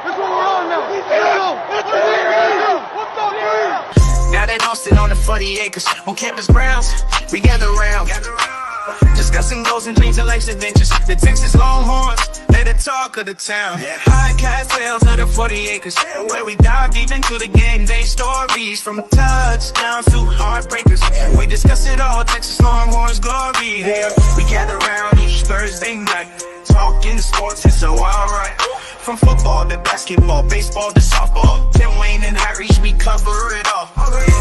That's what we're on now. Let's go. Now they hosted on the 40 acres on campus grounds. We gather round, discussing goals and dreams and life's adventures. The Texas Longhorns, they're the talk of the town. Podcast tales of the 40 acres, where we dive deep into the game day stories. From touchdowns to heartbreakers, we discuss it all. Texas Longhorns glory. There we gather round each Thursday night, talking sports. It's so alright. From football to basketball, baseball to softball, Tim Wayne and Harry, we cover it all.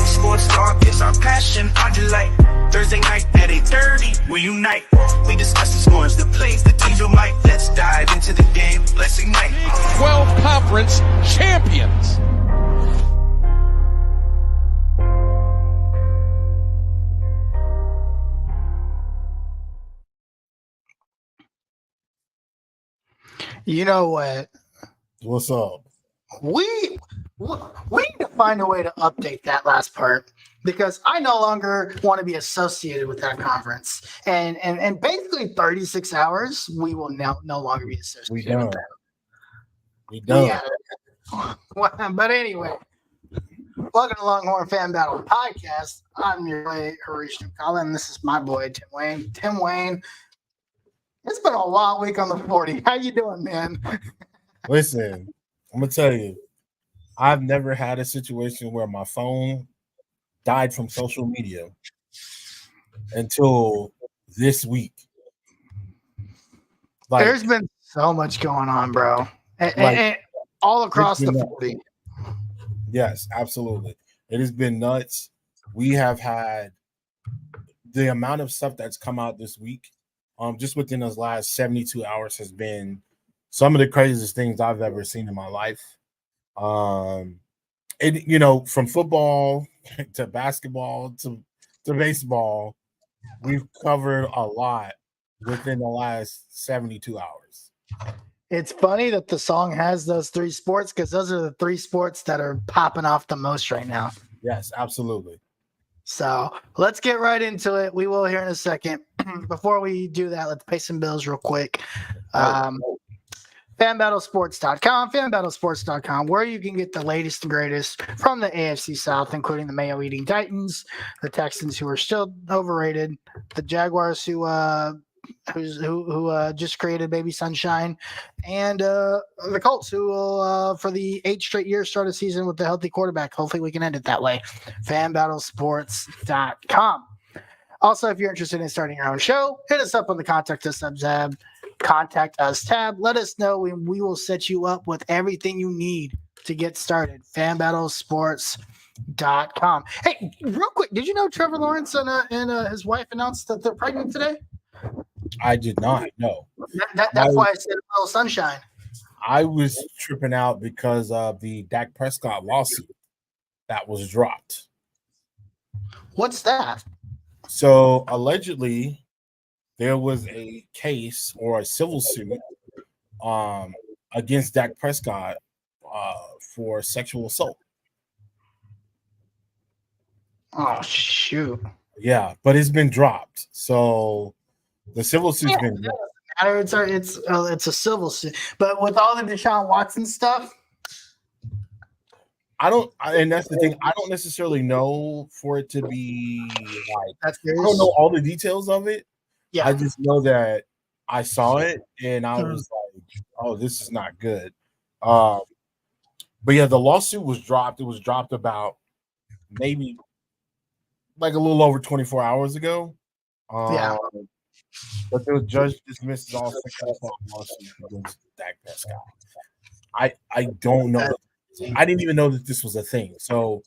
Sports talk is our passion, our delight. Thursday night at 8:30, we unite. We discuss the scores, the plays, the teams you might. Let's dive into the game, let's ignite. 12 conference champions. You know what? What's up? We need to find a way to update that last part because I no longer want to be associated with that conference. And basically 36 hours, we will now no longer be associated with that. We done. Yeah. But anyway, welcome to Longhorn Fan Battle Podcast. I'm your boy, Harish Nukala, and this is my boy, Tim Wayne. Tim Wayne, it's been a wild week on the 40. How you doing, man? Listen, I'm going to tell you, I've never had a situation where my phone died from social media until this week. Like, there's been so much going on, bro. And all across the 40. Yes, absolutely. It has been nuts. We have had the amount of stuff that's come out this week, just within those last 72 hours has been some of the craziest things I've ever seen in my life. From football to basketball to baseball, we've covered a lot within the last 72 hours. It's funny that the song has those three sports because those are the three sports that are popping off the most right now. Yes, absolutely. So let's get right into it. We will here in a second. Before we do that, let's pay some bills real quick. FanBattleSports.com, where you can get the latest and greatest from the AFC South, including the Mayo-eating Titans, the Texans, who are still overrated, the Jaguars, who just created Baby Sunshine, and the Colts, who will, for the 8th straight year, start a season with a healthy quarterback. Hopefully we can end it that way. FanBattleSports.com. Also, if you're interested in starting your own show, hit us up on the Contact Us tab. Contact Us tab. Let us know, and we will set you up with everything you need to get started. FanBattleSports.com. Hey, real quick, did you know Trevor Lawrence and his wife announced that they're pregnant today? I did not know. That's why I said a little sunshine. I was tripping out because of the Dak Prescott lawsuit that was dropped. What's that? So allegedly, there was a case or a civil suit against Dak Prescott for sexual assault. Oh, shoot. Yeah, but it's been dropped. So the civil suit's been dropped. It's a civil suit. But with all the Deshaun Watson stuff, and that's the thing, I don't necessarily know for it to be like, I don't know all the details of it. Yeah. I just know that I saw it and I was like, oh, this is not good. But yeah, the lawsuit was dropped. It was dropped about maybe like a little over 24 hours ago. But the judge dismissed all sexual lawsuits against Dak Prescott. I don't know. I didn't even know that this was a thing. So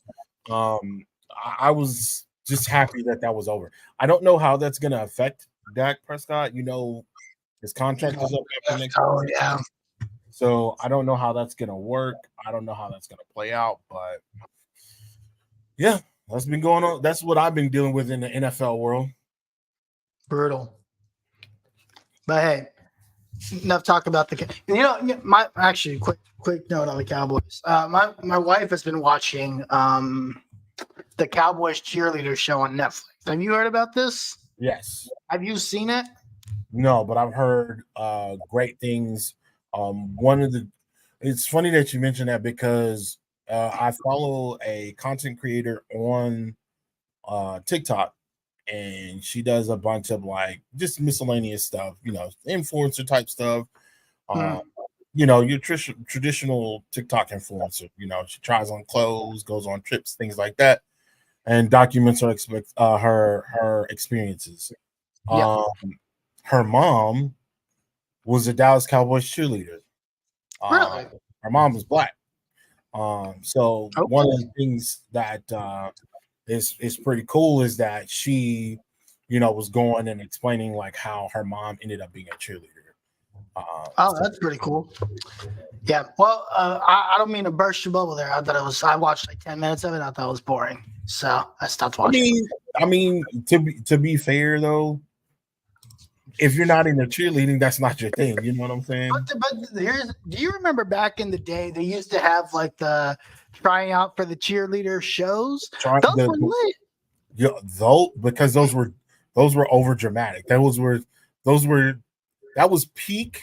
I was just happy that was over. I don't know how that's going to affect Dak Prescott. His contract is up after next year. Yeah. So I don't know how that's going to work. I don't know how that's going to play out. But yeah, that's been going on. That's what I've been dealing with in the NFL world. Brutal. But hey, enough talk about quick note on the Cowboys. My wife has been watching the Cowboys cheerleader show on Netflix. Have you heard about this? Yes. Have you seen it? No, but I've heard great things. One of the It's funny that you mentioned that because I follow a content creator on TikTok, and she does a bunch of like just miscellaneous stuff, influencer type stuff. Hmm. Your traditional TikTok influencer. She tries on clothes, goes on trips, things like that, and documents her experiences. Yep. Her mom was a Dallas Cowboys cheerleader. Really? Her mom was black. So one of Okay. the things that is pretty cool is that she, was going and explaining like how her mom ended up being a cheerleader. Oh, that's pretty cool. Yeah. Well, I don't mean to burst your bubble there. I watched like 10 minutes of it. I thought it was boring. So I stopped watching. I mean, to be fair though, if you're not into cheerleading, that's not your thing. You know what I'm saying? But do you remember back in the day, they used to have like the trying out for the cheerleader shows? Those were lit. Because those were over dramatic. That was peak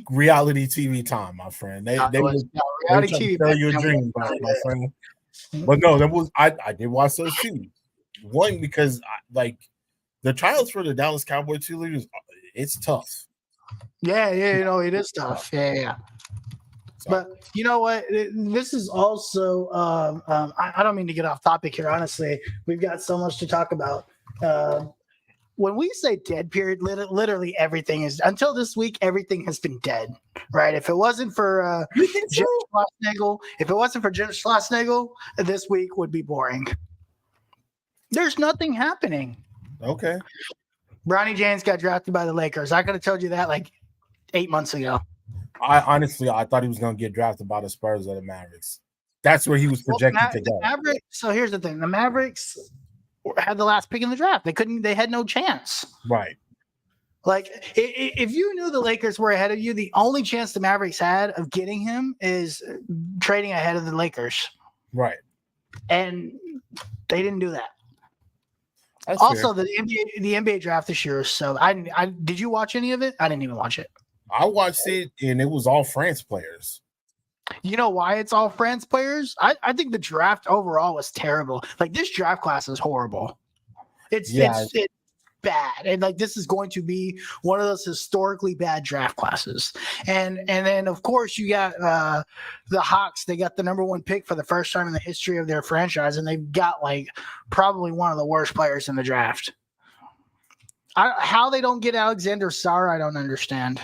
reality TV time, my friend. They were trying to tell you a dream, my friend. But no, I did watch those too. One because the trials for the Dallas Cowboy cheerleaders, it's tough. Yeah, it is tough. Yeah. So. But you know what? This is also I don't mean to get off topic here. Honestly, we've got so much to talk about. When we say dead period, literally everything is, until this week, everything has been dead, right? If it wasn't for Jim Schlossnagle, this week would be boring. There's nothing happening. Okay. Bronny James got drafted by the Lakers. I could have told you that like 8 months ago. I thought he was going to get drafted by the Spurs or the Mavericks. That's where he was projected to go. So here's the thing. The Mavericks had the last pick in the draft. They had no chance. Right. Like if you knew the Lakers were ahead of you, the only chance the Mavericks had of getting him is trading ahead of the Lakers. Right. And they didn't do that. That's also, fair. the NBA draft this year. So I did you watch any of it? I didn't even watch it. I watched it, and it was all France players. You know why it's all France players? I think the draft overall was terrible. Like this draft class is horrible. It's bad, and like this is going to be one of those historically bad draft classes. And then of course you got the Hawks. They got the number 1 pick for the first time in the history of their franchise, and they've got like probably one of the worst players in the draft. How they don't get Alexander Sarr, I don't understand.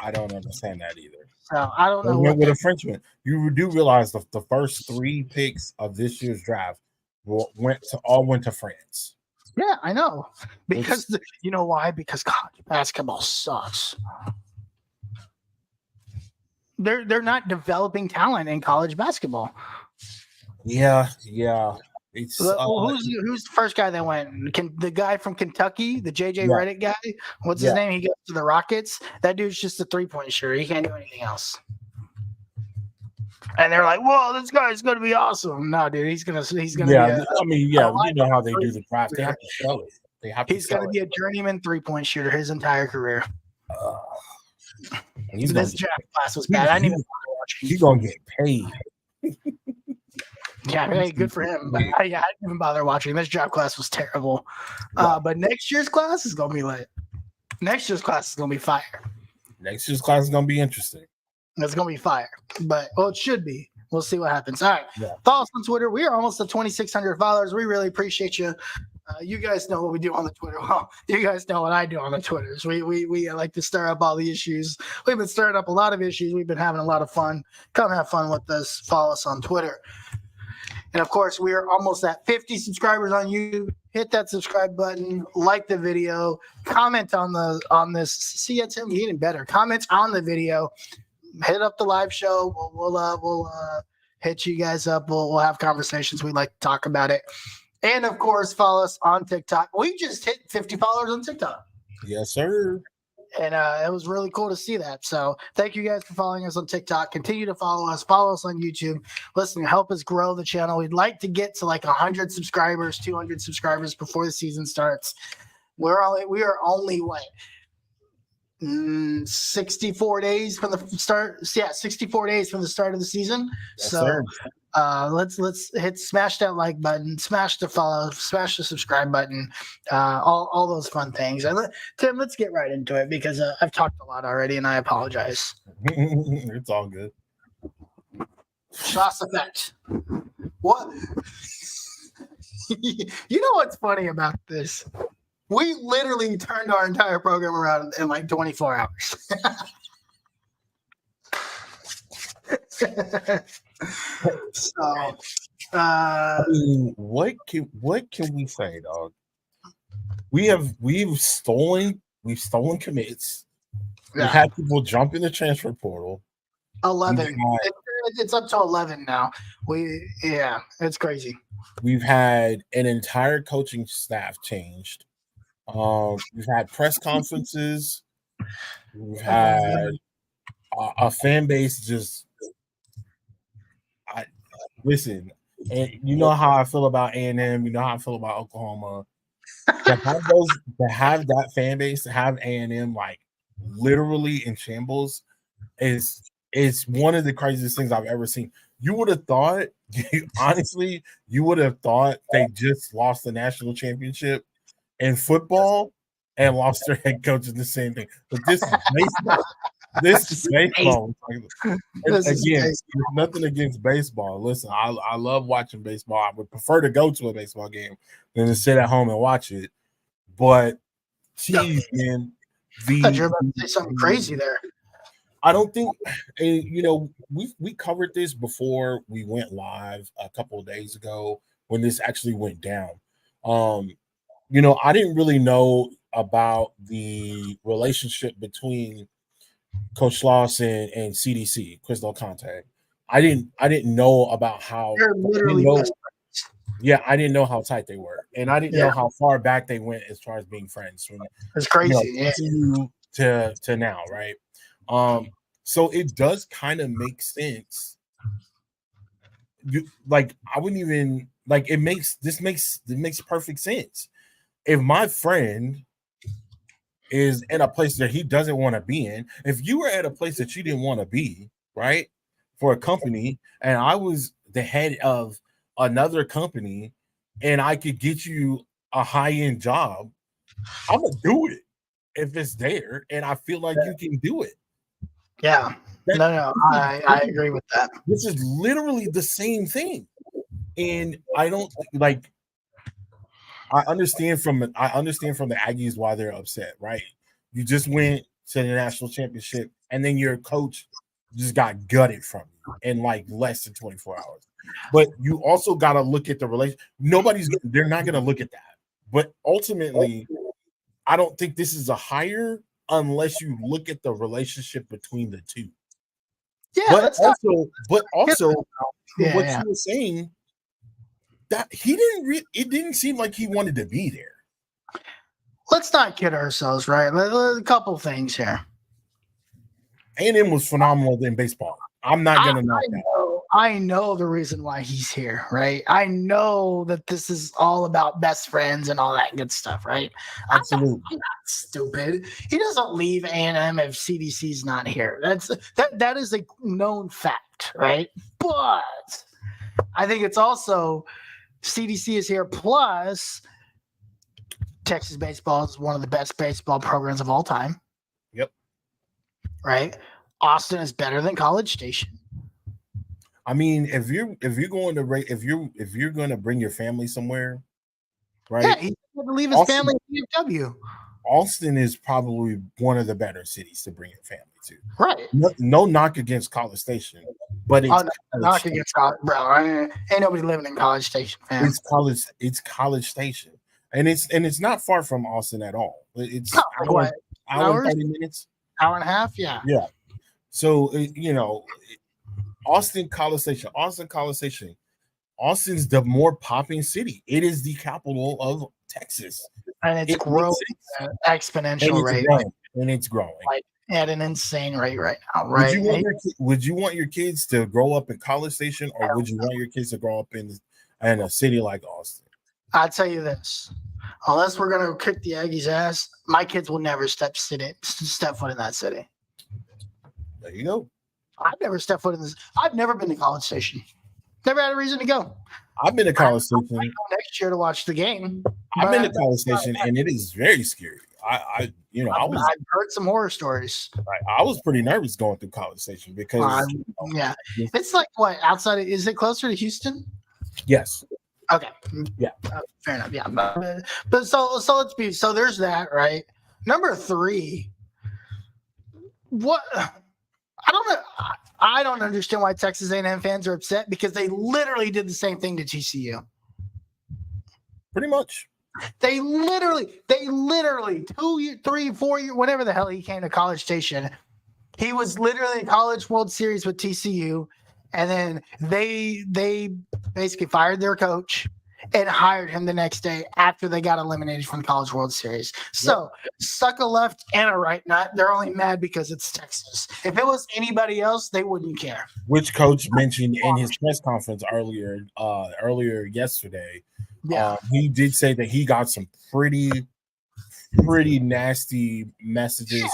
I don't understand that either. So I don't know. With a Frenchman, you do realize the first 3 picks of this year's draft went to France. Yeah, I know. Because you know why? Because college basketball sucks. They're not developing talent in college basketball. Yeah. It's who's the first guy that went? The guy from Kentucky, the JJ Redick guy. What's his name? He goes to the Rockets. That dude's just a 3-point shooter. He can't do anything else. And they're like, "Whoa, this guy's gonna be awesome." No, dude, he's gonna. Yeah, you know how they do the draft. They have to sell it. He's gonna be a journeyman 3-point shooter his entire career. This draft class was bad. I didn't even bother watching. He's gonna get paid. Yeah, hey, good for him. But I didn't even bother watching. This draft class was terrible. But next year's class is gonna be lit. Next year's class is gonna be fire. Next year's class is gonna be interesting. It's gonna be fire. But it should be. We'll see what happens. All right. Yeah. Follow us on Twitter. We are almost at 2,600 followers. We really appreciate you. You guys know what we do on the Twitter. Well, you guys know what I do on the Twitters. We like to stir up all the issues. We've been stirring up a lot of issues. We've been having a lot of fun. Come have fun with us. Follow us on Twitter. And of course, we are almost at 50 subscribers on YouTube. Hit that subscribe button, like the video, comment on this. See, it's him getting better. Comment on the video. Hit up the live show. We'll hit you guys up. We'll have conversations. We'd like to talk about it. And of course, follow us on TikTok. We just hit 50 followers on TikTok. Yes, sir. And it was really cool to see that. So thank you guys for following us on TikTok. Continue to follow us. Follow us on YouTube. Listen, help us grow the channel. We'd like to get to like 100 subscribers, 200 subscribers before the season starts. We are only what? 64 days from the start. Yeah, 64 days from the start of the season. Yes, So sir. let's smash that like button, smash the follow, smash the subscribe button, all those fun things. And Tim, let's get right into it because I've talked a lot already, and I apologize. It's all good. Sauce effect. What? You know what's funny about this? We literally turned our entire program around in like 24 hours. So, I mean, what can we say, dog? We've stolen commits. We've had people jump in the transfer portal. 11. It's up to 11 now. It's crazy. We've had an entire coaching staff changed. We've had press conferences. We've had a fan base just. Listen, and you know how I feel about A&M. You know how I feel about Oklahoma. To have that fan base, to have A&M like literally in shambles, is one of the craziest things I've ever seen. You would have thought, honestly, they just lost the national championship in football and lost their head coach in the same thing. But this is baseball. This is baseball. Again, nothing against baseball. Listen, I love watching baseball. I would prefer to go to a baseball game than to sit at home and watch it. But, geez, man, I thought you were about to say something crazy there. I don't think, we covered this before we went live a couple of days ago when this actually went down. I didn't really know about the relationship between Coach Schloss and CDC, Crystal Conte. I didn't know about how. They're literally I didn't know how tight they were, and I didn't know how far back they went as far as being friends. It's crazy, to now, right? So it does kind of make sense. I wouldn't even it makes perfect sense. If my friend is in a place that he doesn't want to be in, if you were at a place that you didn't want to be, right, for a company, and I was the head of another company and I could get you a high-end job, I'm gonna do it if it's there and I feel like you can do it. Yeah. I agree with that. This is literally the same thing. And I don't I understand from the Aggies why they're upset, right? You just went to the national championship and then your coach just got gutted from you in like less than 24 hours. But you also got to look at the relation. They're not going to look at that. But ultimately, I don't think this is a hire unless you look at the relationship between the two. Yeah, but also, what you were saying, that it didn't seem like he wanted to be there. Let's not kid ourselves, right? A couple things here. A&M was phenomenal in baseball. I'm not gonna knock that. I know the reason why he's here, right? I know that this is all about best friends and all that good stuff, right? Absolutely. I'm not stupid. He doesn't leave A&M if CDC's not here. That is a known fact, right? But I think it's also CDC is here. Plus, Texas baseball is one of the best baseball programs of all time. Yep. Right. Austin is better than College Station. I mean, if you're going to bring your family somewhere, right? Yeah, he's going to leave his family in DFW. Austin is probably one of the better cities to bring your family to. Right. No knock against College Station, but it's knock against College, bro. Ain't nobody living in College Station, fam. It's College Station, and it's not far from Austin at all. It's hour and 30 minutes, hour and a half, yeah. So Austin College Station. Austin's the more popping city. It is the capital of Texas, and it's growing at an exponential rate, and it's growing like at an insane rate right now. Right? Would you want your kids to grow up in College Station, or would you want your kids to grow up in a city like Austin? I'll tell you this: Unless we're gonna kick the Aggies' ass, my kids will never step foot in that city. There you go. I've never stepped foot in this. I've never been to College Station. Never had a reason to go. I've been to College I might Station. go next year to watch the game. I've been to but College Station, and it is very scary. I I've heard some horror stories. I was pretty nervous going through College Station because Yeah, it's like what outside of, is it closer to Houston? yes, Okay, yeah, fair enough. Yeah, but so let's be so there's that, right? Number 3. What I don't understand why Texas A&M fans are upset because they literally did the same thing to TCU. pretty much. They literally 2 years, 3, 4 years, whatever the hell he came to College Station. He was literally in College World Series with TCU, and then they basically fired their coach and hired him the next day after they got eliminated from the College World Series. So suck a left and a right nut. They're only mad because it's Texas. If it was anybody else, they wouldn't care. Which coach mentioned in his press conference earlier yesterday. Yeah, he did say that he got some pretty nasty messages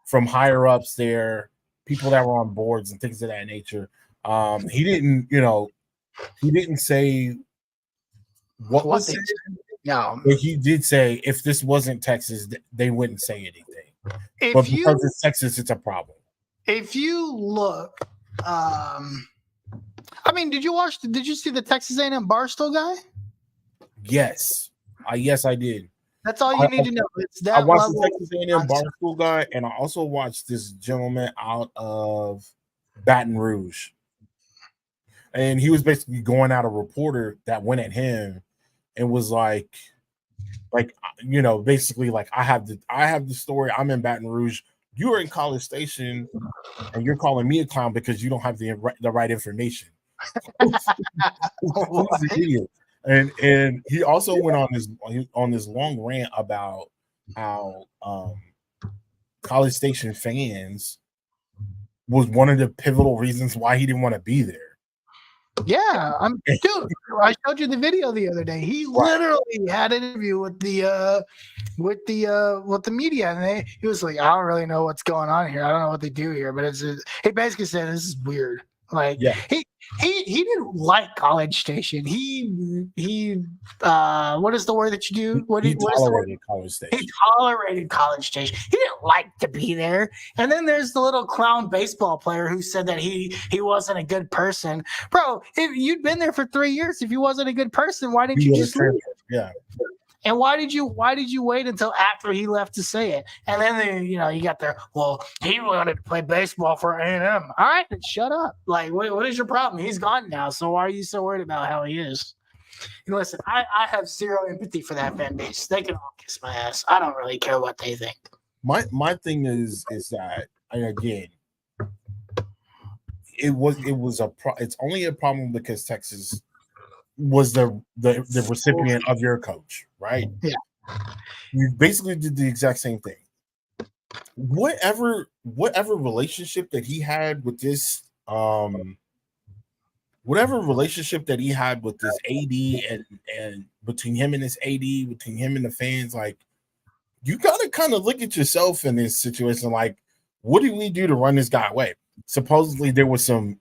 from higher ups there, people that were on boards and things of that nature. He didn't say what was said. No, But he did say if this wasn't Texas, they wouldn't say anything. if But you because it's Texas, it's a problem. if you look, I mean, did you see the Texas A&M Barstool guy? Yes, yes, I did. That's all you need to know. It's that I watched level the Texas A&M Barstool guy, and I also watched this gentleman out of Baton Rouge, and he was basically going at a reporter that went at him and was like basically like I have the story. I'm in Baton Rouge. You are in College Station, and you're calling me a clown because you don't have the right information. He's an idiot. And he also went on this long rant about how College Station fans was one of the pivotal reasons why he didn't want to be there. Yeah, dude. I showed you the video the other day. He literally had an interview with the media, and he was like, "I don't really know what's going on here. I don't know what they do here, but he basically said this is weird." Like he didn't like College Station. He what is the word that you do? He tolerated College Station. He tolerated College Station. He didn't like to be there. And then there's the little clown baseball player who said that he wasn't a good person. Bro, if you'd been there for 3 years, if you wasn't a good person, why didn't you just leave? Yeah. And why did you wait until after he left to say it? And then you got there. Well, he wanted to play baseball for A&M. All right, then shut up. Like, what is your problem? He's gone now. So why are you so worried about how he is? And listen, I have zero empathy for that fan base. They can all kiss my ass. I don't really care what they think. My thing is that, and again, it's only a problem because Texas was the recipient of your coach, right? Yeah. You basically did the exact same thing. Whatever relationship that he had with this AD and between him and his AD, between him and the fans, like, you gotta kind of look at yourself in this situation. Like, what did we do to run this guy away? Supposedly there were some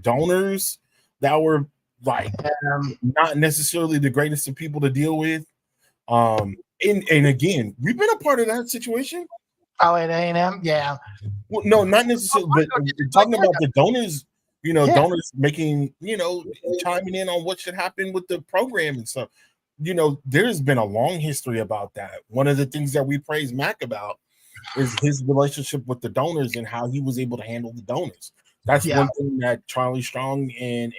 donors that were like not necessarily the greatest of people to deal with. And again, we've been a part of that situation. Oh, at A&M, yeah. Well, no, not necessarily, but talking about the donors, donors making, chiming in on what should happen with the program and stuff. There's been a long history about that. One of the things that we praise Mac about is his relationship with the donors and how he was able to handle the donors. That's one thing that Charlie Strong and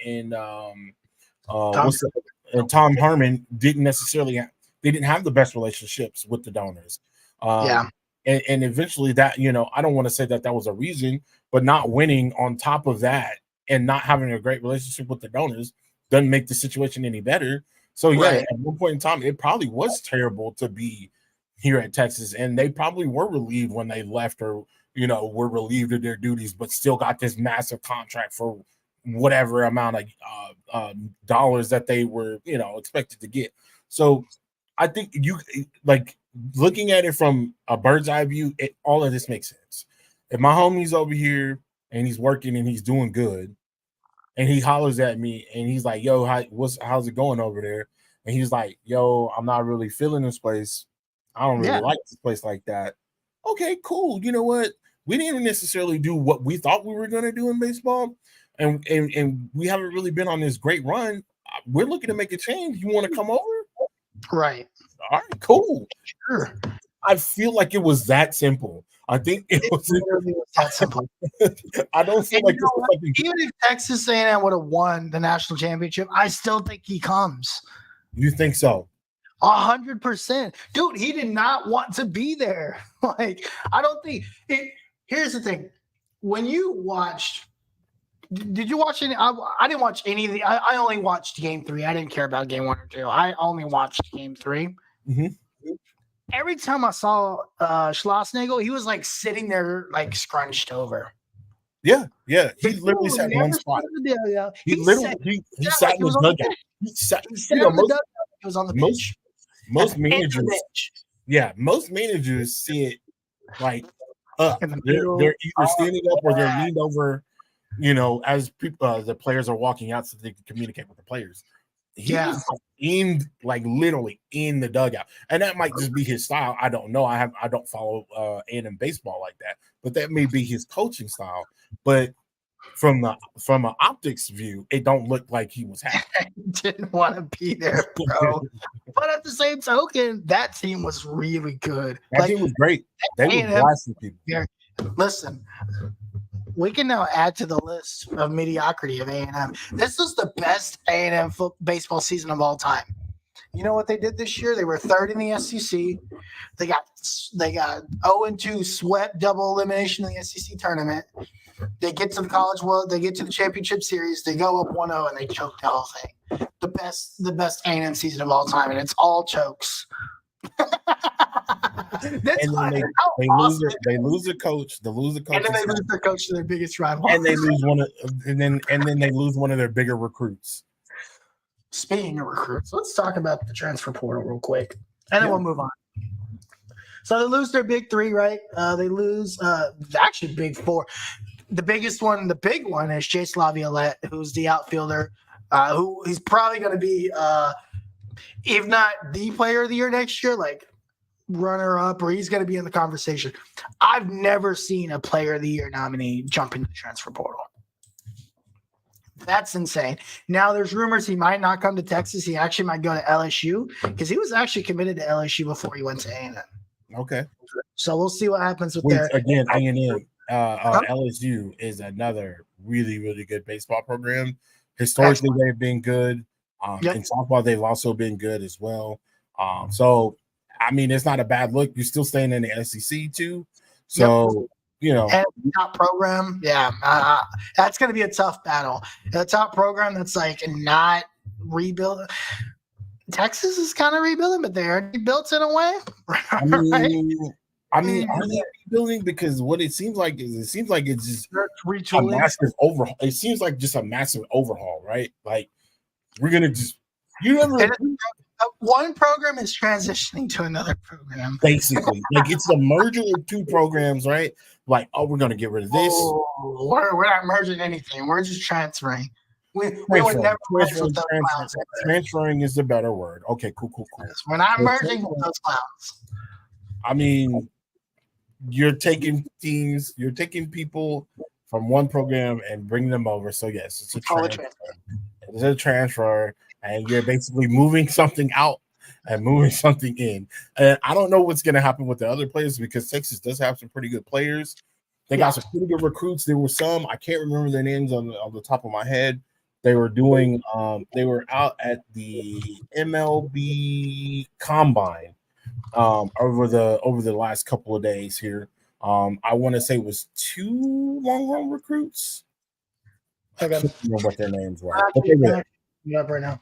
Tom Herman didn't necessarily they didn't have the best relationships with the donors. And eventually that, I don't want to say that was a reason, but not winning on top of that and not having a great relationship with the donors doesn't make the situation any better. So at one point in time, it probably was terrible to be here at Texas, and they probably were relieved when they left, or were relieved of their duties, but still got this massive contract for whatever amount of dollars that they were expected to get. So I think you like looking at it from a bird's eye view. All of this makes sense. If my homie's over here and he's working and he's doing good, and he hollers at me and he's like, "Yo, how's it going over there?" And he's like, "Yo, I'm not really feeling this place. I don't really like this place like that." Okay, cool. You know what? We didn't necessarily do what we thought we were going to do in baseball, and we haven't really been on this great run. We're looking to make a change. You want to come over? Right. All right, cool. Sure. I feel like it was that simple. I think it was literally that simple. I don't feel like this was something. Even if Texas A&M would have won the national championship, I still think he comes. You think so? 100%. Dude, he did not want to be there. Like, I don't think it. Here's the thing. When you watched, did you watch any? I didn't watch any of the. I only watched game 3. I didn't care about game 1 or 2. I only watched game 3. Mm-hmm. Every time I saw Schlossnagel, he was like sitting there, like scrunched over. Yeah. He literally sat in one spot. He sat in the dugout. He was on the bench. Most managers, most managers see it like up. They're either standing up or they're leaned over, as people, the players are walking out so they can communicate with the players. He was literally in the dugout, and that might just be his style. I don't know. I don't follow A&M baseball like that, but that may be his coaching style. But from an optics view, it don't look like he was happy. Didn't want to be there, bro. But at the same token, that team was really good. That team was great. They were blasting people. Listen, we can now add to the list of mediocrity of A&M. This was the best A&M baseball season of all time. You know what they did this year? They were 3rd in the SEC. They got 0-2 swept double elimination in the SEC tournament. They get to the College World. They get to the championship series. They go up 1-0 and they choke the whole thing. The best A&M season of all time, and it's all chokes. And then they lose a coach. They lose a coach, and then they lose their coach to their biggest rival. And they lose and then they lose one of their bigger recruits. Speaking of recruits, let's talk about the transfer portal real quick, and then we'll move on. So they lose their big 3, right? They lose actually big 4. The big one is Chase Laviolette, who's the outfielder, who he's probably going to be, if not the player of the year next year, like runner up, or he's going to be in the conversation. I've never seen a player of the year nominee jump into the transfer portal. That's insane. Now there's rumors he might not come to Texas. He actually might go to LSU because he was actually committed to LSU before he went to A&M. Okay. So we'll see what happens with that. Again, A&M, LSU is another really, really good baseball program. Historically, they've been good. In softball, they've also been good as well. So, I mean, it's not a bad look. You're still staying in the SEC too. So, And top program, that's going to be a tough battle. A top program that's like not rebuild. Texas is kind of rebuilding, but they're already built in a way. I mean, are they rebuilding? Because what it seems like it's just retooling. A massive overhaul. It seems like just a massive overhaul, right? Like we're gonna just one program is transitioning to another program. Basically, like it's a merger of 2 programs, right? Like, we're gonna get rid of this. We're not merging anything. We're just transferring. We would never merge with those clowns. Transferring is the better word. Okay, cool. We're not merging with those clowns. I mean, you're taking people from one program and bringing them over. So yes, it's a transfer. It's a transfer, and you're basically moving something out and moving something in. And I don't know what's going to happen with the other players because Texas does have some pretty good players. They got some pretty good recruits. There were some, I can't remember their names on the top of my head. They were doing they were out at the MLB Combine over the last couple of days here. I want to say it was 2 long run recruits. I don't remember what their names were. But they were there. Right now.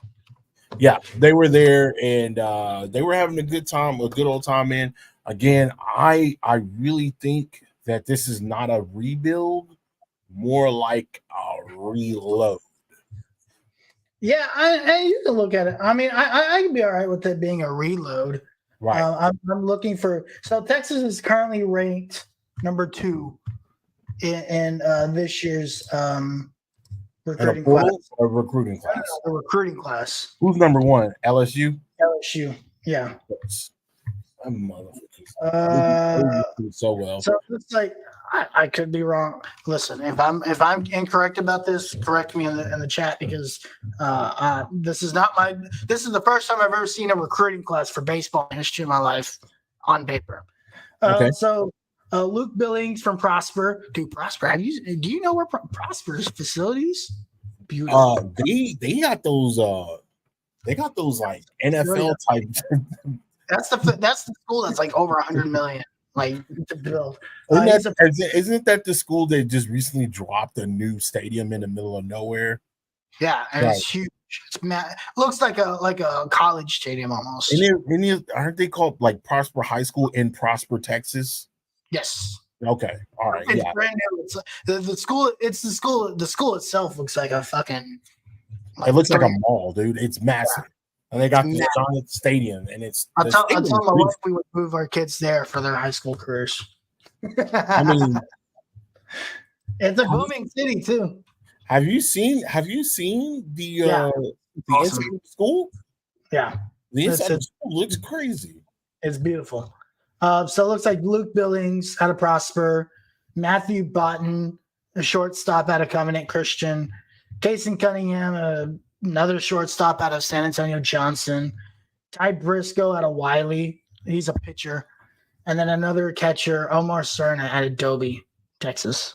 Yeah, they were there and they were having a good old time. Man, again, I really think that this is not a rebuild, more like a reload. Yeah, you can look at it. I mean, I can be all right with it being a reload. Right. I'm looking for. So Texas is currently ranked number 2 in this year's And a recruiting class. portal or recruiting class? The recruiting class. Who's number 1? LSU? LSU. Yeah. I'm motherfuckers. Uh, So well. So it's like I could be wrong. Listen, if I'm incorrect about this, correct me in the chat because this is the first time I've ever seen a recruiting class for baseball in the history of my life on paper. Okay. So Luke Billings from Prosper. Dude, Prosper, do you know where Prosper's facilities? Beautiful. They got those like NFL type. That's the school that's like over 100 million like to build. Isn't that the school that just recently dropped a new stadium in the middle of nowhere? Yeah, and it's huge. It's looks like a college stadium almost. Aren't they called like Prosper High School in Prosper, Texas? Yes. Okay. All right. It's brand new. It's the school. It's the school. The school itself looks like a fucking. It looks like a mall, dude. It's massive. Yeah. And they got this giant stadium, and it's. I'll tell my wife we would move our kids there for their high school careers. I mean, it's a booming city too. Have you seen the inside of the school? Yeah, the inside of the school looks crazy. It's beautiful. So it looks like Luke Billings out of Prosper, Matthew Botten, a shortstop out of Covenant Christian, Kason Cunningham, another shortstop out of San Antonio Johnson, Ty Briscoe out of Wiley. He's a pitcher. And then another catcher, Omar Cerna out of Dobie, Texas.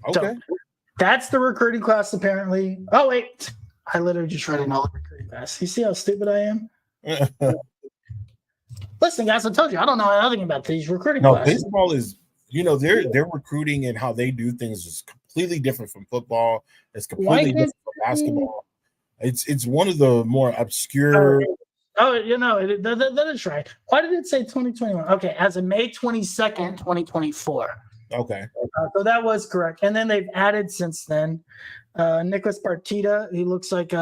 Okay. So that's the recruiting class, apparently. Oh, wait. I literally just read another recruiting class. You see how stupid I am? Listen, guys, I told you, I don't know nothing about these recruiting classes. Baseball is, their recruiting and how they do things is completely different from football. It's completely different from basketball. It's one of the more obscure. That is right. Why did it say 2021? Okay, as of May 22nd, 2024. Okay. So that was correct. And then they've added since then Nicholas Partita. He looks like they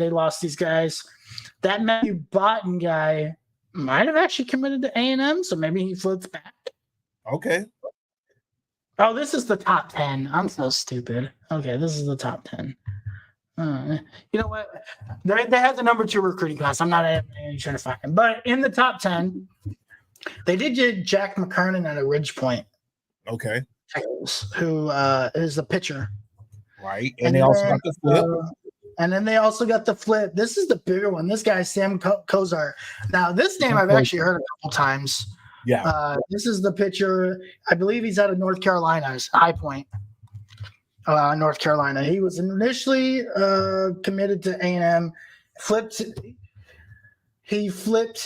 lost these guys. That Matthew Botten guy might have actually committed to A&M, so maybe he flips back. Okay. Oh, this is the top 10. I'm so stupid. Okay, this is the top 10. You know what? They have the number 2 recruiting class. I'm not even trying to find him. But in the top 10, they did get Jack McKernan out of Ridge Point. Okay. Who is the pitcher. Right. And they also got the flip. And then they also got the flip. This is the bigger one. This guy, Sam Kozar. Now, this name I've actually heard a couple times. Yeah. This is the pitcher. I believe he's out of North Carolina, High Point, North Carolina. He was initially committed to A&M. He flipped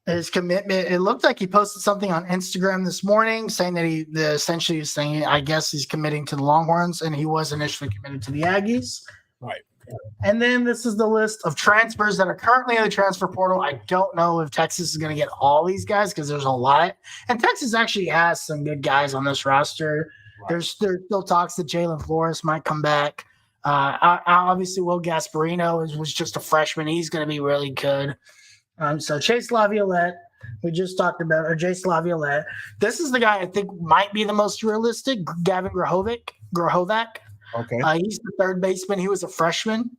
his commitment. It looked like he posted something on Instagram this morning saying that essentially is saying, I guess he's committing to the Longhorns, and he was initially committed to the Aggies. Right. And then this is the list of transfers that are currently in the transfer portal. I don't know if Texas is going to get all these guys because there's a lot. And Texas actually has some good guys on this roster. Right. There's still talks that Jalen Flores might come back. Obviously, Will Gasparino was just a freshman. He's going to be really good. So Chase Laviolette, we just talked about, or Chase Laviolette. This is the guy I think might be the most realistic, Gavin Grahovac. Okay. He's the third baseman. He was a freshman.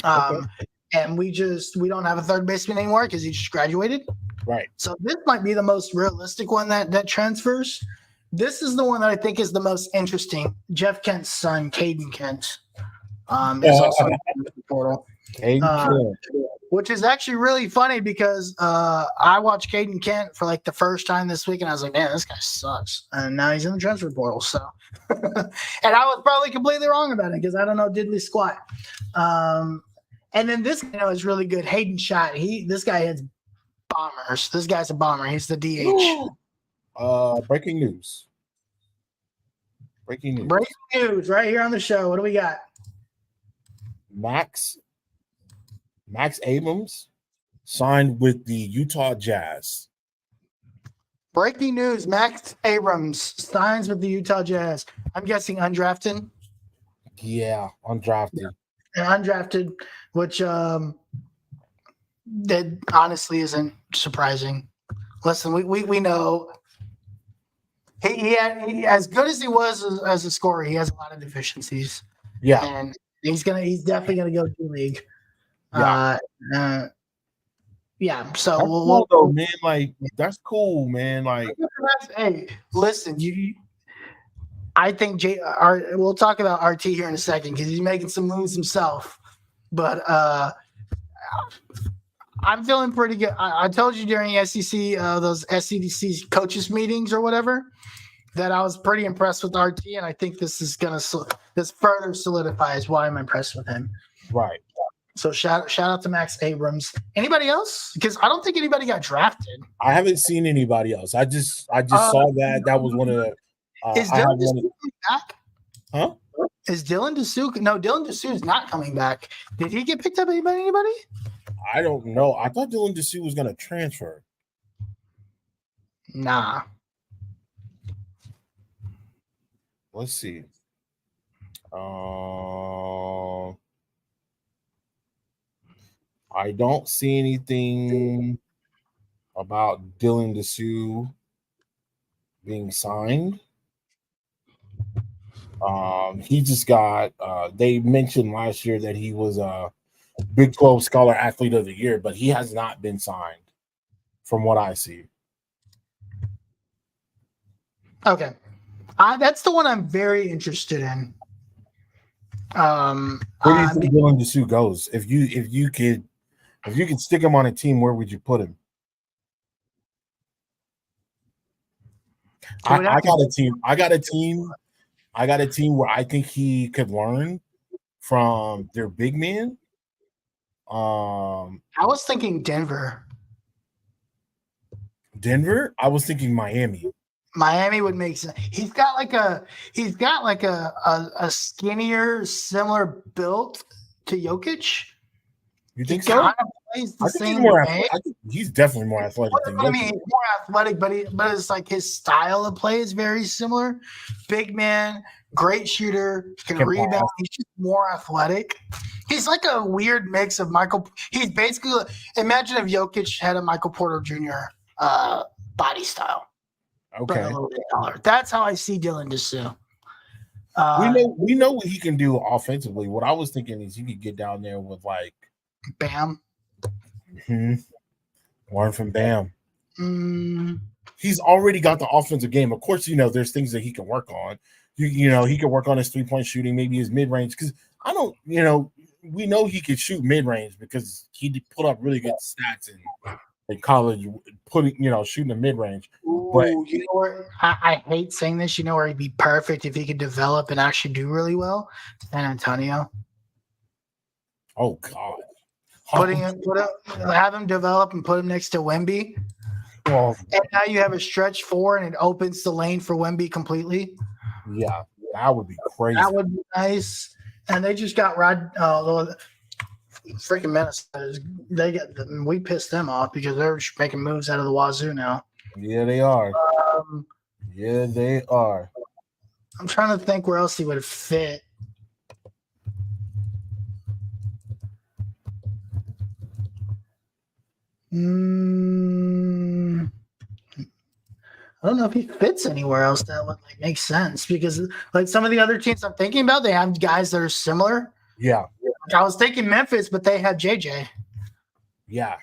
And we don't have a third baseman anymore because he just graduated. Right. So this might be the most realistic one that transfers. This is the one that I think is the most interesting. Jeff Kent's son, Caden Kent, is also in the portal. Which is actually really funny because I watched Caden Kent for like the first time this week, and I was like, man, this guy sucks. And now he's in the transfer portal. So, and I was probably completely wrong about it because I don't know diddly squat. And then this guy is really good. Hayden Schott. This guy has bombers. This guy's a bomber. He's the DH. Breaking news right here on the show. What do we got? Max Abrams signed with the Utah Jazz. Breaking news: Max Abrams signs with the Utah Jazz. I'm guessing undrafted. Yeah, undrafted. And undrafted, which that honestly isn't surprising. Listen, we know he as good as he was as a scorer, he has a lot of deficiencies, Yeah, and he's definitely gonna go G League. yeah. Yeah. So That's cool though, man. Like that's cool, man. Like hey, listen, I think we'll talk about RT here in a second because he's making some moves himself. But I'm feeling pretty good. I told you during SEC, those SEC coaches meetings or whatever, that I was pretty impressed with RT, and I think this further solidifies why I'm impressed with him. right. So shout out to Max Abrams. Anybody else? Because I don't think anybody got drafted. I haven't seen anybody else. I just saw that. That was one of the. Is Dylan Dessou coming back? Huh? Is Dylan Dessou? No, Dylan Dessou is not coming back. Did he get picked up? Anybody? I don't know. I thought Dylan Dessou was going to transfer. Nah. Let's see. I don't see anything about Dylan Dessou being signed. He just got. They mentioned last year that he was a Big 12 Scholar Athlete of the Year, but he has not been signed, from what I see. Okay, that's the one I'm very interested in. Where do you think Dylan Dessou goes? If you could stick him on a team, where would you put him? I got a team. I got a team where I think he could learn from their big man. I was thinking Denver. I was thinking Miami. Miami would make sense. He's got like a skinnier, similar build to Jokic. You think he so? Kind of plays the same way. He's definitely more athletic than Jokic. I mean, he's more athletic, but it's like his style of play is very similar. Big man, great shooter, can rebound. Pass. He's just more athletic. He's like a weird mix of Michael. He's basically imagine if Jokic had a Michael Porter Jr. Body style. Okay, a little bit taller. That's how I see Dylan Dessou. We know what he can do offensively. What I was thinking is he could get down there with like Bam. Learn from Bam. He's already got the offensive game. Of course, there's things that he can work on. He can work on his 3-point shooting, maybe his mid-range. Because I don't, we know he could shoot mid-range because he put up really good stats in college, shooting the mid-range. But where I hate saying this, where he'd be perfect if he could develop and actually do really well? San Antonio. Oh God. Have him develop and put him next to Wemby. Well, and now you have a stretch 4 and it opens the lane for Wemby completely. Yeah, that would be crazy. That would be nice. And they just got freaking Minnesota. We pissed them off because they're making moves out of the wazoo now. Yeah, they are. Yeah, they are. I'm trying to think where else he would fit. I don't know if he fits anywhere else that would make sense because some of the other teams I'm thinking about, they have guys that are similar. Yeah. I was thinking Memphis, but they have JJ. Yeah.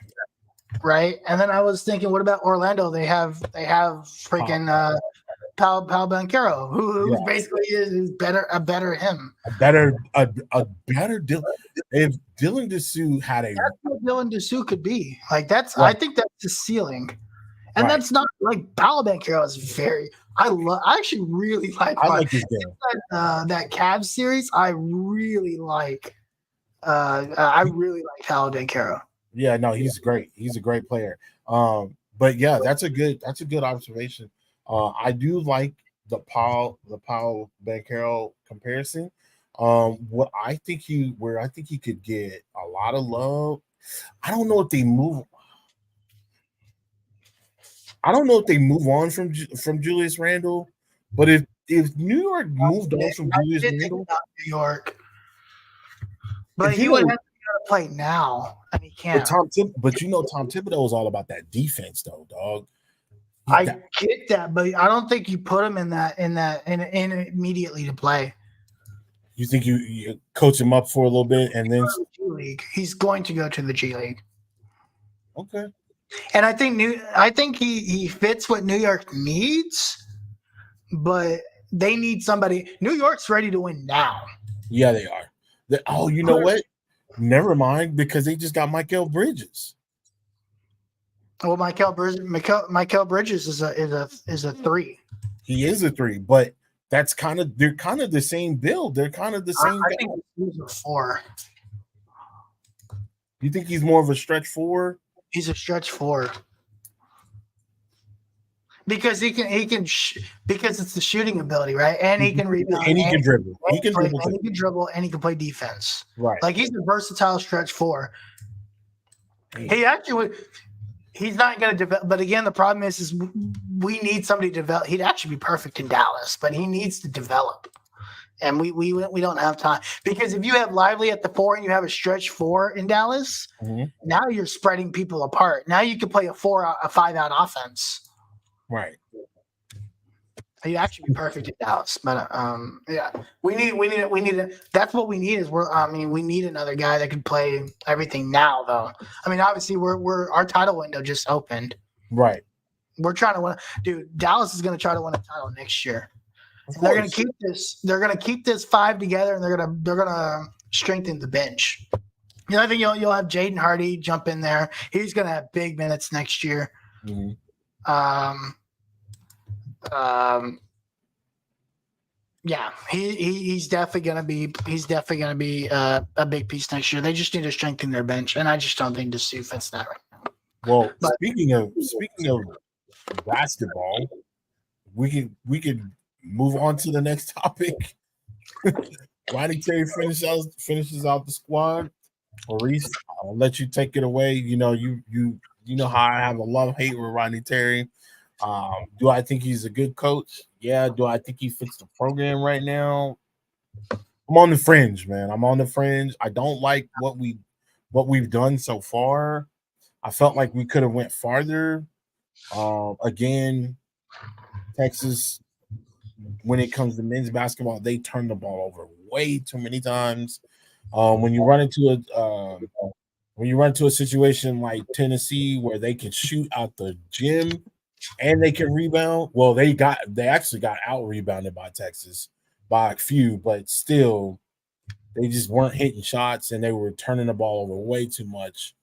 Right. And then I was thinking, what about Orlando? They have freaking Paolo Banchero, who basically is a better him. A better Dylan. If Dylan Dessou had that's what Dylan Dessou could be. That's right. I think that's the ceiling. And that's not Paolo Banchero is very I actually really like his game. That Cavs series. I really like Paolo Banchero. Yeah, no, he's great. He's a great player. But yeah, that's a good observation. I do like the Paul Banchero comparison. Where I think he could get a lot of love. I don't know if they move on from Julius Randle, but if if New York moved on from I Julius did think Randle, about New York, but if he you would know, have to play now, and he can't. Tom Thibodeau is all about that defense, though, dog. I get that, but I don't think you put him in immediately to play. You think you coach him up for a little bit and then G League. He's going to go to the G League. okay. And I think he fits what New York needs, but they need somebody. New York's ready to win now. Yeah, they are. You know what? Never mind, because they just got Mikal Bridges. Well, Mikal Bridges is a 3. He is a 3, but they're kind of the same build. They're kind of the same. I think he's a 4. You think he's more of a stretch 4? He's a stretch 4 because because it's the shooting ability, right? And he can rebound, and he can dribble. He can dribble, and he can play defense. Right, like he's a versatile stretch 4. He actually would. He's not going to develop, but again, the problem is we need somebody to develop. He'd actually be perfect in Dallas, but he needs to develop, and we don't have time because if you have Lively at the 4 and you have a stretch 4 in Dallas, now you're spreading people apart. Now you can play a 5-out offense. Right. He'd actually be perfect in Dallas, but yeah, we need. That's what we need is we need another guy that can play everything now, though. I mean, obviously, our title window just opened. Right. We're trying to win. Dude, Dallas is going to try to win a title next year. They're going to keep this. They're going to keep this 5 together, and they're going to strengthen the bench. You know, I think you'll have Jaden Hardy jump in there. He's going to have big minutes next year. Yeah, he's definitely gonna be a big piece next year. They just need to strengthen their bench, and I just don't think the suit fits that right now. Well, speaking of basketball, we could move on to the next topic. Rodney Terry finishes out the squad. Maurice, I'll let you take it away. You know how I have a love-hate with Rodney Terry. Do I think he's a good coach? Yeah. Do I think he fits the program right now? I'm on the fringe, man. I'm on the fringe. I don't like what we've done so far. I felt like we could have went farther. Again, Texas, when it comes to men's basketball, they turn the ball over way too many times. When you run into a situation like Tennessee where they can shoot out the gym and they can rebound, well, they actually got out rebounded by Texas by a few, but still they just weren't hitting shots and they were turning the ball over way too much.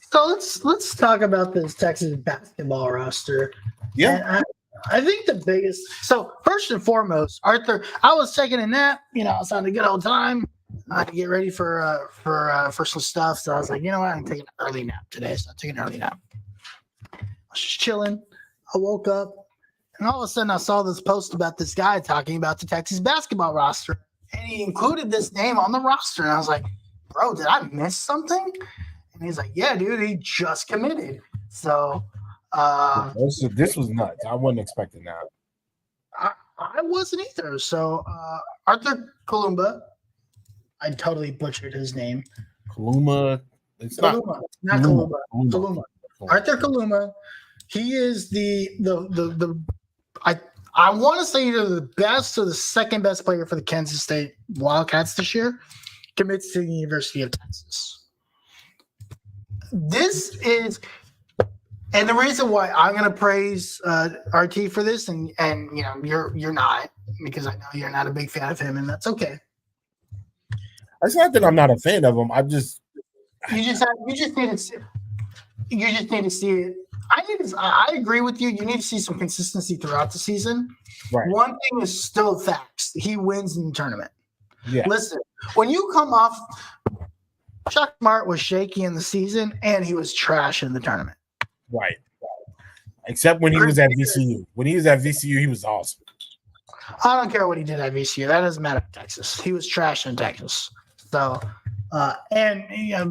So let's talk about this Texas basketball roster. Yeah. And I think the biggest. So first and foremost, Arthur, I was taking a nap. I was having a good old time. I had to get ready for some stuff. So I was like, you know what? I'm taking an early nap today. So I'm taking an early nap. I was just chilling. I woke up, and all of a sudden I saw this post about this guy talking about the Texas basketball roster, and he included this name on the roster. And I was like, bro, did I miss something? And he's like, yeah, dude, he just committed. So this was nuts. I wasn't expecting that. I wasn't either. So Arthur Kalumba, I totally butchered his name. Kaluma. It's Kaluma, not Kalumba. Kaluma. Arthur Kaluma. He is I want to say either the best or the second best player for the Kansas State Wildcats this year. Commits to the University of Texas. This is, and the reason why I'm going to praise RT for this, and you're not, because I know you're not a big fan of him, and that's okay. It's not that I'm not a fan of him. You just need to see it. I agree with you. You need to see some consistency throughout the season. Right. One thing is still facts. He wins in the tournament. Yeah. Listen, when you come off, Chuck Smart was shaky in the season, and he was trash in the tournament. Right. Except when he was at VCU. When he was at VCU, he was awesome. I don't care what he did at VCU. That doesn't matter in Texas. He was trash in Texas. So,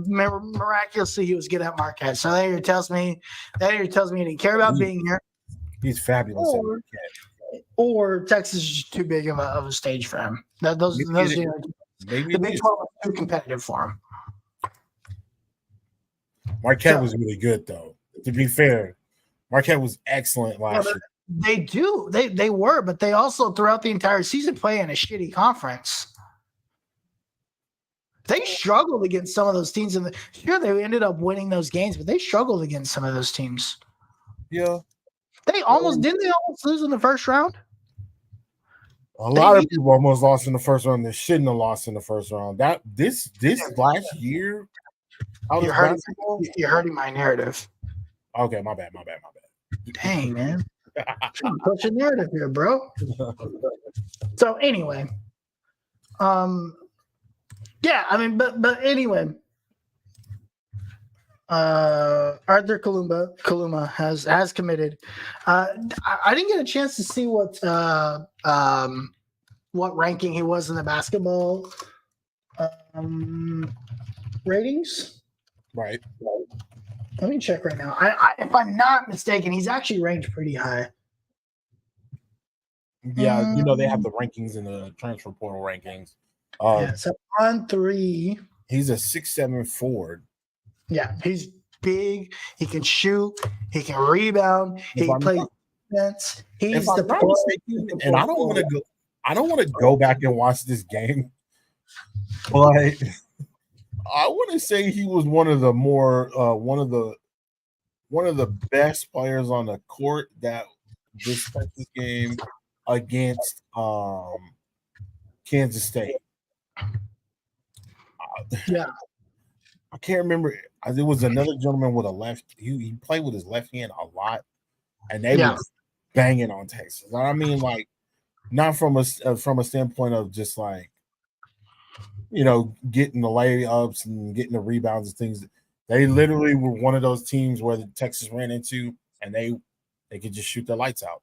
miraculously, he was good at Marquette. So that tells me he didn't care about being here. He's fabulous at Marquette. or Texas is just too big of a stage for him. Those Maybe the it Big is. 12 was too competitive for him. Marquette was really good, though. To be fair, Marquette was excellent last year. They do. They were, but they also throughout the entire season play in a shitty conference. They struggled against some of those teams, and sure they ended up winning those games, but they struggled against some of those teams. Yeah, They almost lose in the first round. a lot of people almost lost in the first round. They shouldn't have lost in the first round. This last year, you're hurting my narrative. Okay, my bad. Dang, man. Push a narrative here, bro. So anyway, yeah, I mean, but anyway, Arthur Kaluma has committed. I didn't get a chance to see what ranking he was in the basketball ratings. Right. Let me check right now. If I'm not mistaken, he's actually ranked pretty high. Yeah, they have the rankings in the transfer portal rankings. So on 3, he's a 6'7" forward. Yeah, he's big. He can shoot. He can rebound. He plays defense. He's the mistaken, and I don't want to go. I don't want to go back and watch this game, but I want to say he was one of the best players on the court that this Texas game against Kansas State. Yeah, I can't remember. There was another gentleman with a left. He played with his left hand a lot, and they were banging on Texas. I mean, like, not from a standpoint of just like, getting the layups and getting the rebounds and things. They literally were one of those teams where the Texas ran into, and they could just shoot the lights out.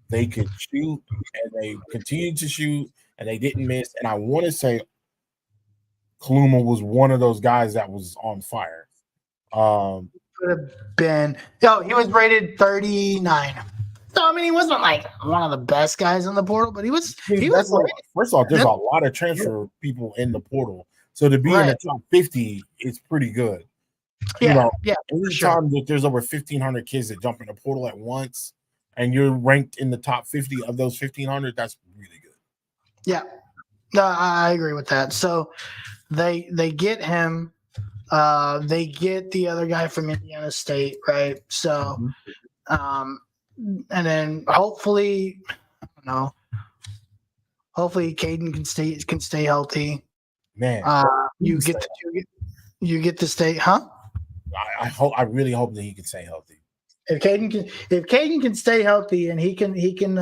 They could shoot, and they continued to shoot, and they didn't miss. And I want to say Kaluma was one of those guys that was on fire. Could have been. He was rated 39. So I mean, he wasn't like one of the best guys in the portal, but he was. First of all, there's a lot of transfer people in the portal, so to be in the top 50 is pretty good. Yeah, Every time that there's over 1,500 kids that jump in the portal at once, and you're ranked in the top 50 of those 1,500, that's really good. Yeah, no, I agree with that. So they get him. They get the other guy from Indiana State, right? So, and then hopefully, I don't know. Hopefully, Caden can stay healthy. Man, you get to stay, huh? I really hope that he can stay healthy. If Caden can stay healthy and he can hit, he can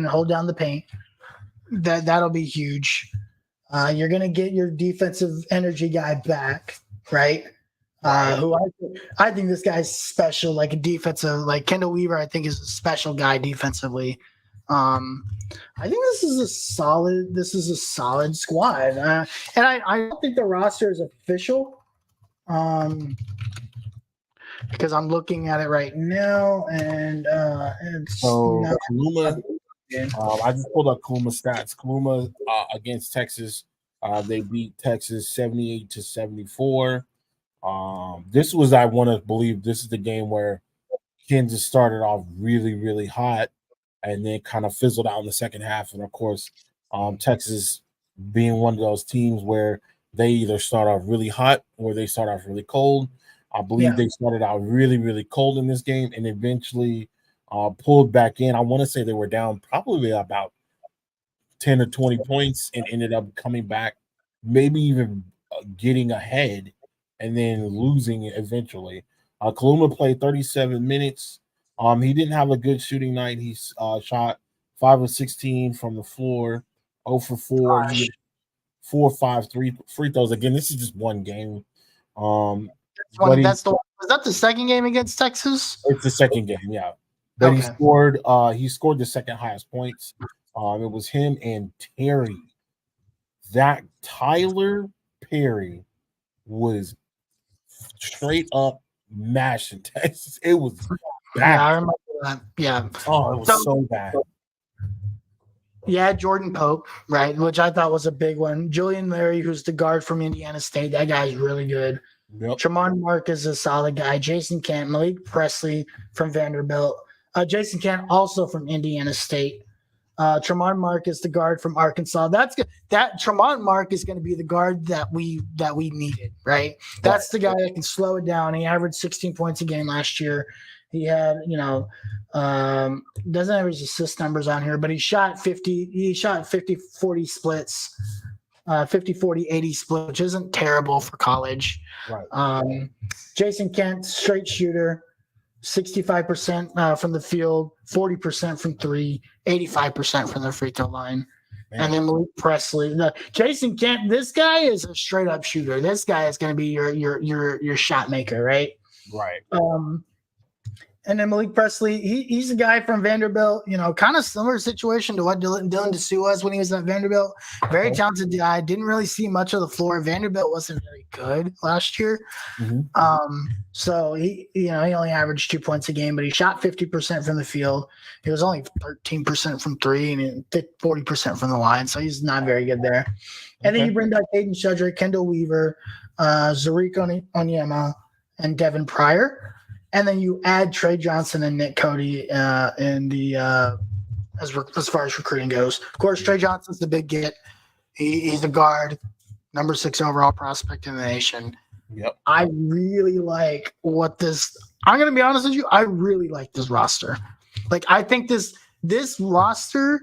hold down the paint. That'll be huge. You're gonna get your defensive energy guy back, right? Who I think this guy's special, like a defensive, like Kendall Weaver. I think is a special guy defensively. I think this is a solid squad, and I don't think the roster is official. Because I'm looking at it right now, and it's Kaluma. I just pulled up Kaluma stats. Kaluma against Texas, they beat Texas 78-74. This was, I want to believe, this is the game where Kansas started off really, really hot, and then kind of fizzled out in the second half. And of course, Texas being one of those teams where they either start off really hot or they start off really cold. I believe they started out really, really cold in this game and eventually pulled back in. I want to say they were down probably about 10 or 20 points and ended up coming back, maybe even getting ahead and then losing it eventually. Kaluma played 37 minutes. He didn't have a good shooting night. He shot 5 of 16 from the floor, 0 for 4. He had 4 or 5 free throws. Again, this is just one game. Was that the second game against Texas? It's the second game, yeah. But he scored the second highest points. It was him and Terry. That Tyler Perry was straight up mashing Texas. It was bad. Yeah, I remember that. Yeah. Oh, it was so bad. Yeah, Jordan Pope, right, which I thought was a big one. Julian Larry, who's the guard from Indiana State, that guy's really good. Yep. Tremont Mark is a solid guy. Jason Kent, Malik Presley from Vanderbilt. Jason Kent also from Indiana State. Tremont Mark is the guard from Arkansas. That's good. That Tremont Mark is going to be the guard that we needed, right? That's the guy that can slow it down. He averaged 16 points a game last year. He had, doesn't have his assist numbers on here, but he shot 50-40 splits, 50-40-80 split, which isn't terrible for college. Right. Jason Kent, straight shooter, 65% from the field, 40% from three, 85% from the free throw line. Man. And then Malik Presley. Jason Kent, this guy is a straight up shooter. This guy is going to be your shot maker, right? Right. And then Malik Presley, he's a guy from Vanderbilt, kind of similar situation to what Dylan DeSue was when he was at Vanderbilt. Very talented guy. Didn't really see much of the floor. Vanderbilt wasn't very good last year. Mm-hmm. So he only averaged 2 points a game, but he shot 50% from the field. He was only 13% from three and 40% from the line. So he's not very good there. And then you bring back Aiden Shudrick, Kendall Weaver, Zarik Onyema, and Devin Pryor. And then you add Trey Johnson and Nick Cody in the as far as recruiting goes. Of course, Trey Johnson's the big get. He's a guard, number 6 overall prospect in the nation. Yep. I really like what this. I'm going to be honest with you. I really like this roster. Like, I think this roster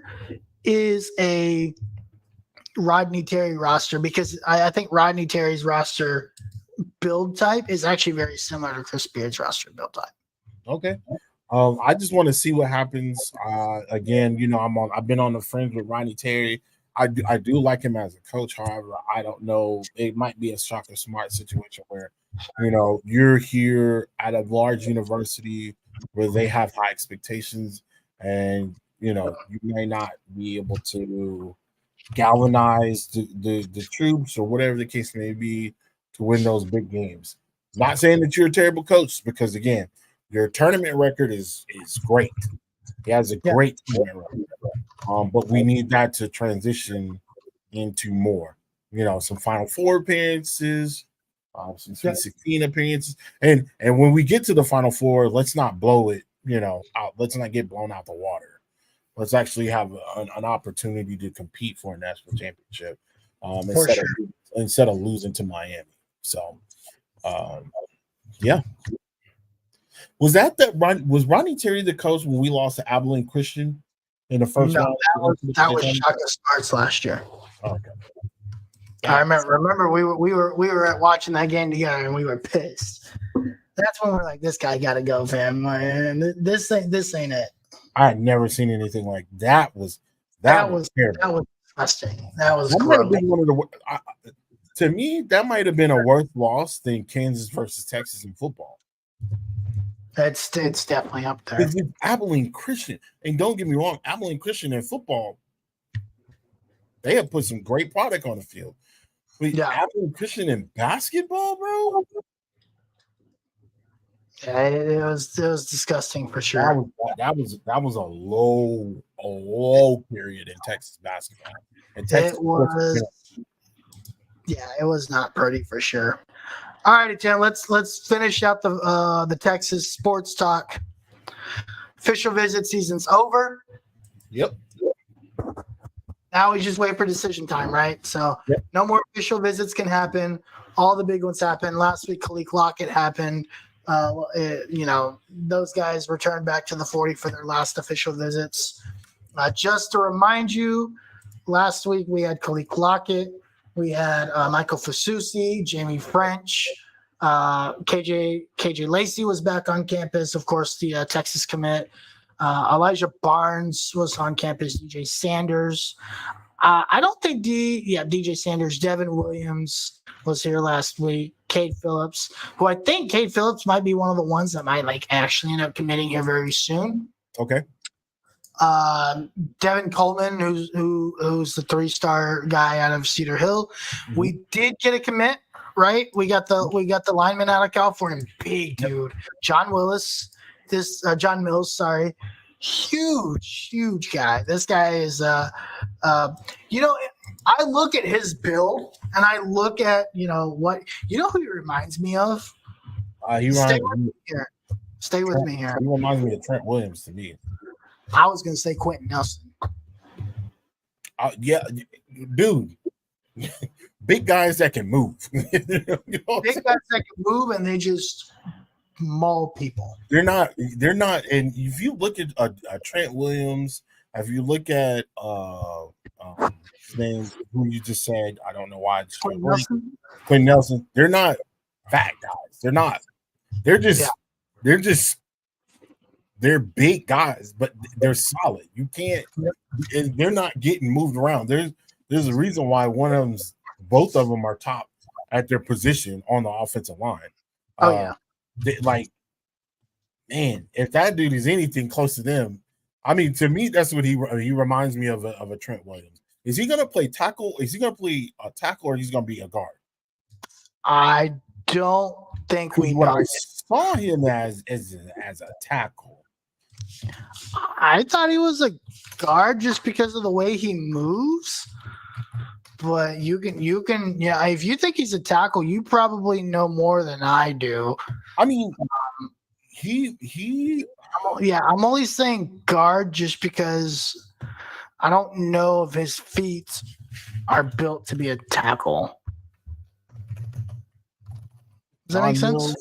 is a Rodney Terry roster because I think Rodney Terry's roster build type is actually very similar to Chris Beard's roster build type. Okay. I just want to see what happens. Again, I've been on the fringe with Rodney Terry. I do like him as a coach. However, I don't know. It might be a Shaka Smart situation where, you're here at a large university where they have high expectations, and you may not be able to galvanize the troops or whatever the case may be to win those big games. Not saying that you're a terrible coach, because again, your tournament record is great. He has a great tournament record. But we need that to transition into more. Some Final Four appearances, some Sweet 16 appearances, and when we get to the Final Four, let's not blow it. Out. Let's not get blown out the water. Let's actually have an opportunity to compete for a national championship instead of losing to Miami. So, was Ronnie Terry the coach when we lost to Abilene Christian in the first round? That was Shaka Smarts last year. Okay. I remember we were at watching that game together and we were pissed. That's when we're like, this guy got to go, fam. This ain't it. I had never seen anything like that. That was terrible. That was disgusting. That was gross. To me, that might have been a worse loss than Kansas versus Texas in football. It's definitely up there. It's with Abilene Christian, and don't get me wrong, Abilene Christian in football, they have put some great product on the field. But Abilene Christian in basketball, bro. Yeah, it was disgusting for sure. That was a low period in Texas basketball. And Texas it was not pretty for sure. All right, Tim, let's finish out the Texas sports talk. Official visit season's over. Yep. Now we just wait for decision time, right? So no more official visits can happen. All the big ones happened. Last week, Khalid Lockett happened. Those guys returned back to the 40 for their last official visits. Just to remind you, last week we had Khalid Lockett. We had Michael Fasusi, Jamie French, KJ Lacey was back on campus. Of course, the Texas commit. Elijah Barnes was on campus. DJ Sanders. I don't think DJ Sanders. Devin Williams was here last week. Cade Phillips, who I think Cade Phillips might be one of the ones that might actually end up committing here very soon. Okay. Devin Coleman, who's the 3-star guy out of Cedar Hill. Mm-hmm. We did get a commit, right? We got the lineman out of California, big dude, John Willis, this John Mills, sorry, huge guy. This guy is you know, I look at his build and I look at what who he reminds me of. Stay with me here. Stay with me here. He reminds me of Trent Williams to me. I was gonna say Quentin Nelson. Yeah, dude. Big guys that can move. Big guys that can move and they just maul people. They're not. And if you look at Trent Williams, if you look at his name, who you just said, I don't know why. Quentin Nelson. They're not fat guys. They're not. They're just. They're big guys, but they're solid. You can't. They're not getting moved around. There's a reason why both of them are top at their position on the offensive line. Man, if that dude is anything close to them, I mean, to me, that's what he reminds me of a Trent Williams. Is he going to play tackle? Is he going to play a tackle, or he's going to be a guard? I don't think we know. I saw him as a tackle. I thought he was a guard just because of the way he moves. But you can, if you think he's a tackle, you probably know more than I do. I mean, I'm only saying guard just because I don't know if his feet are built to be a tackle. Does that make sense?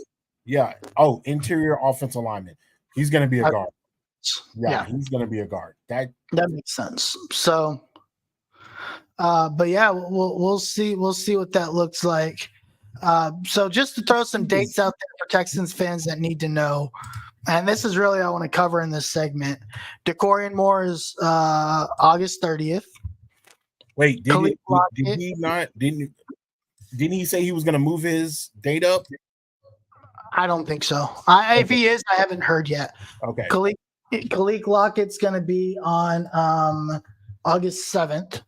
Yeah. Oh, interior offensive lineman. He's going to be a guard. Yeah, he's going to be a guard. That makes sense. So, but yeah, we'll see. We'll see what that looks like. So just to throw some dates out there for Texans fans that need to know, and this is really I want to cover in this segment. DeCorian Moore is August 30th. Wait, didn't he say he was going to move his date up? I don't think so. If he is, I haven't heard yet. Okay. Khalil Lockett's going to be on August 7th.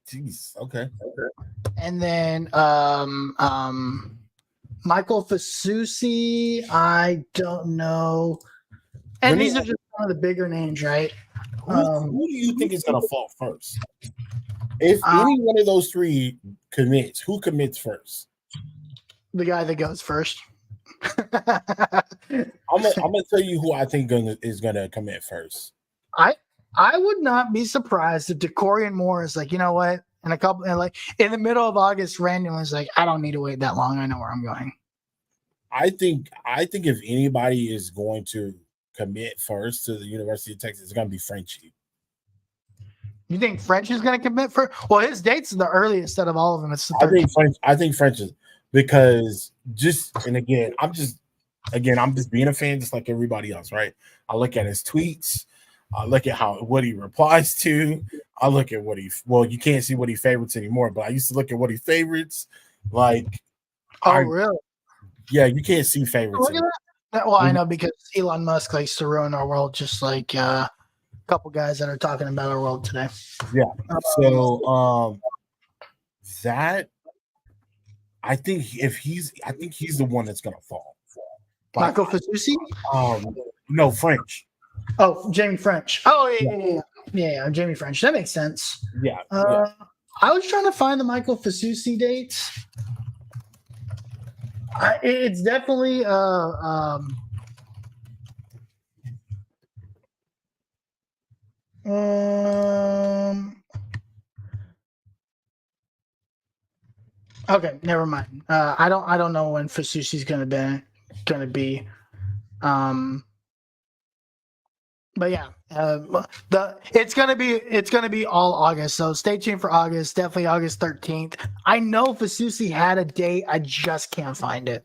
Jeez. Okay. And then Michael Fasusi, I don't know. And these are just some of the bigger names, right? Who do you think is going to fall first? If any one of those three commits, who commits first? The guy that goes first. I'm gonna tell you who I think is gonna commit first. I would not be surprised if DeCorian Moore is like, you know what, in the middle of August, randomly is like, I don't need to wait that long. I know where I'm going. I think if anybody is going to commit first to the University of Texas, it's gonna be Frenchie. You think French is gonna commit first? Well, his date's the earliest out of all of them. It's the 13th. I think French is. Because I'm just being a fan just like everybody else, right? I look at his tweets, I look at what he replies to, I look at you can't see what he favorites anymore, but I used to look at what he favorites. Like, really? Yeah, you can't see favorites. Well, I know because Elon Musk likes to ruin our world, just like a couple guys that are talking about our world today. Yeah. So that. I think he's the one that's gonna fall. Michael Fasusi? No, French. Oh, Jamie French. Oh, yeah, Jamie French. That makes sense. Yeah. I was trying to find the Michael Fasusi dates. It's definitely okay, never mind. I don't know when Fasusi's gonna be. But yeah, it's gonna be all August. So stay tuned for August. Definitely August 13th. I know Fasusi had a date. I just can't find it.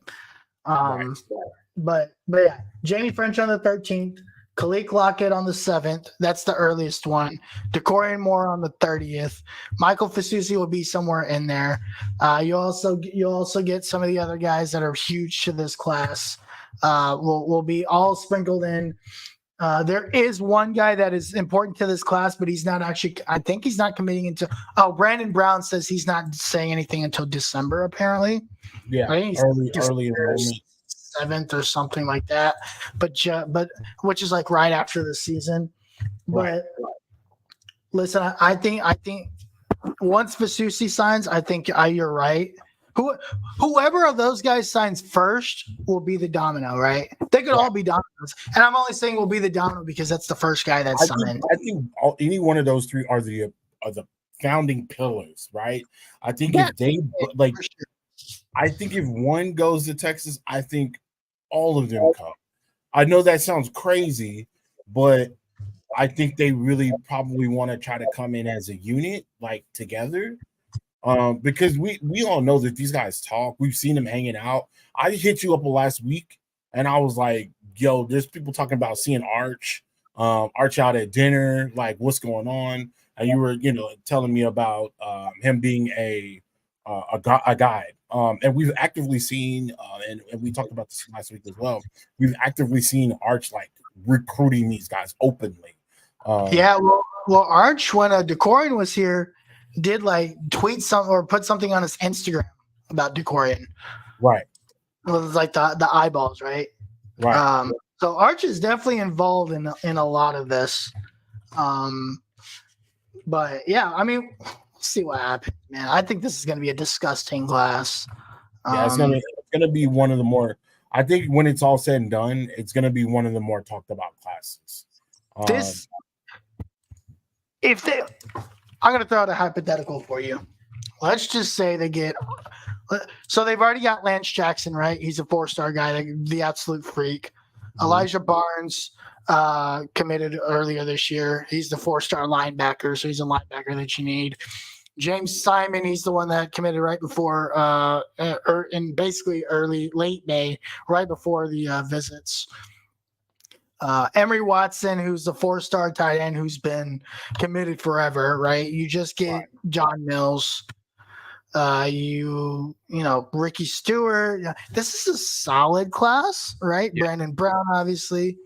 But yeah, Jamie French on the 13th. Khalil Lockett on the 7th. That's the earliest one. DeCorian Moore on the 30th. Michael Fasusi will be somewhere in there. You also get some of the other guys that are huge to this class. Will be all sprinkled in. There is one guy that is important to this class, but he's not actually. I think he's not committing until. Oh, Brandon Brown says he's not saying anything until December. Apparently, yeah, early enrollment. 7th or something like that. But which is like right after the season. But listen, I think once Vasusi signs, I think you're right. Whoever of those guys signs first will be the domino, right? They could all be dominoes, and I'm only saying will be the domino because that's the first guy that's signed. I think any one of those three are the founding pillars, right? I think if they like, I think if one goes to Texas, I think all of them come. I know that sounds crazy, but I think they really probably want to try to come in as a unit, like together. Because we all know that these guys talk. We've seen them hanging out. I hit you up last week, and I was like, "Yo, there's people talking about seeing Arch out at dinner. Like, what's going on?" And you were, telling me about him being a guide. And we've actively seen, and we talked about this last week as well. We've actively seen Arch like recruiting these guys openly. Well, Arch, when DeCorian was here, did like tweet something or put something on his Instagram about DeCorian. Right. It was like the eyeballs, right? Right. So Arch is definitely involved in a lot of this. But yeah, I mean, we'll see what happens, man. I think this is going to be a disgusting class. Yeah, it's gonna be one of the more. I think when it's all said and done, it's gonna be one of the more talked about classes. I'm going to throw out a hypothetical for you. Let's just say they get – so they've already got Lance Jackson, right? He's a 4-star guy, the absolute freak. Mm-hmm. Elijah Barnes committed earlier this year. He's the 4-star linebacker, so he's a linebacker that you need. James Simon, he's the one that committed right before in basically late May, right before the visits. Emory Watson, who's the 4-star tight end who's been committed forever, right? You just get John Mills. Ricky Stewart. This is a solid class, right? Yeah. Brandon Brown, obviously.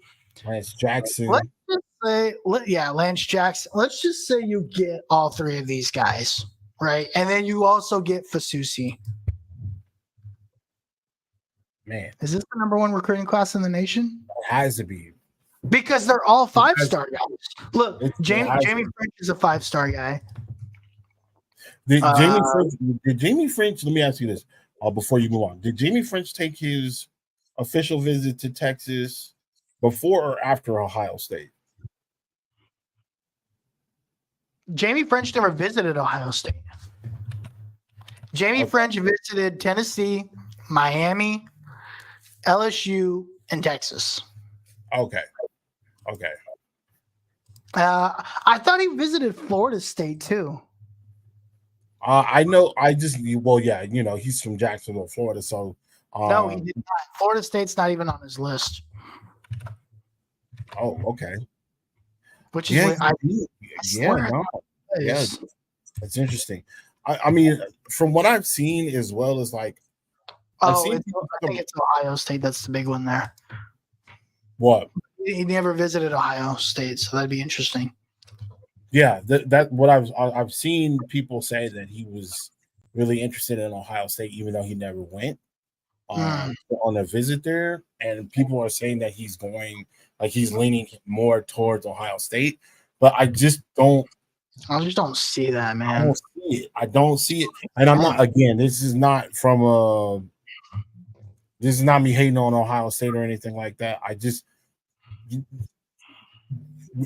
Lance Jackson. Let's just say, Lance Jackson. Let's just say you get all three of these guys, right? And then you also get Fasusi. Man. Is this the number 1 recruiting class in the nation? It has to be. Because they're all 5-star guys. Look, Jamie French is a 5-star guy. Did Jamie French, let me ask you this before you move on. Did Jamie French take his official visit to Texas before or after Ohio State? Jamie French never visited Ohio State. Jamie French visited Tennessee, Miami, LSU, and Texas. Okay. I thought he visited Florida State too. I know. He's from Jacksonville, Florida. So no, he did not. Florida State's not even on his list. Oh, okay. Which is it's interesting. I mean, from what I've seen, as well as like, I think it's Ohio State. That's the big one there. What? He never visited Ohio State, so that'd be interesting. Yeah, that what I've seen people say that he was really interested in Ohio State, even though he never went on a visit there. And people are saying that he's leaning more towards Ohio State, but I just don't see that, man. I don't see it. And I'm not, again, this is not me hating on Ohio State or anything like that.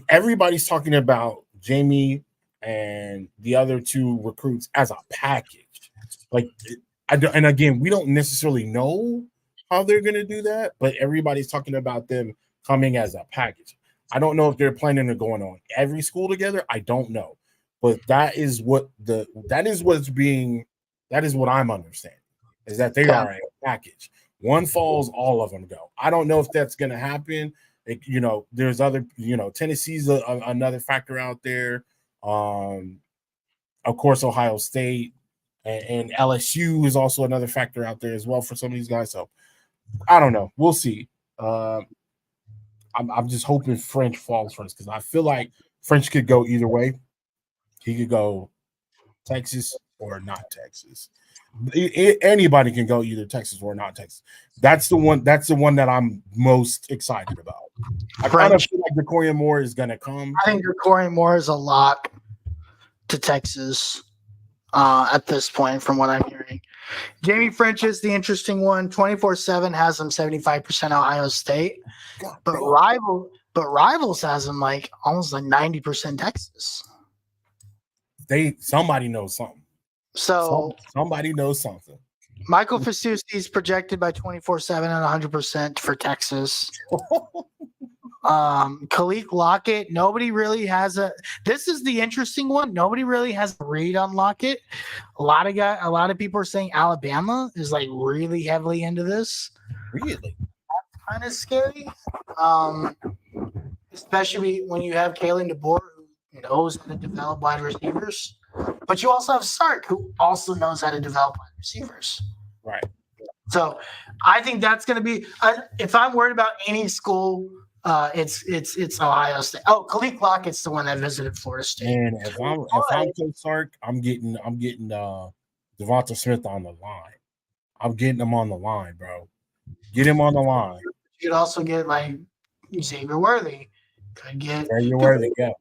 Everybody's talking about Jamie and the other 2 recruits as a package. And again, we don't necessarily know how they're going to do that, but everybody's talking about them coming as a package. I don't know if they're planning on going on every school together. I don't know, but that is what I'm understanding, is that they are a package. One falls, all of them go. I don't know if that's going to happen. There's other, Tennessee's another factor out there. Of course, Ohio State and LSU is also another factor out there as well for some of these guys. So I don't know. We'll see. I'm just hoping French falls first, because I feel like French could go either way. He could go Texas or not Texas. Anybody can go either Texas or not Texas. That's the one that I'm most excited about. I kind of feel like Decorian Moore is going to come. I think Decorian Moore is a lock to Texas at this point, from what I'm hearing. Jamie French is the interesting one. 24/7 has him 75% Ohio State, but Rivals has him like almost like 90% Texas. Somebody knows something. So somebody knows something. Michael Fasusti is projected by 24/7 at 100% for Texas. Khalid Lockett, nobody really has this is the interesting one. Nobody really has a read on Lockett. A lot of people are saying Alabama is like really heavily into this. Really? That's kind of scary. Especially when you have Kalen DeBoer, who knows how to develop wide receivers. But you also have Sark, who also knows how to develop wide receivers. Right. So I think that's going to be if I'm worried about any school, it's Ohio State. Oh, Khalid Lockett's the one that visited Florida State. And if I'm Coach Sark, I'm getting Devonta Smith on the line. I'm getting him on the line, bro. Get him on the line. You could also get like Xavier Worthy. Could get Xavier Worthy, yeah.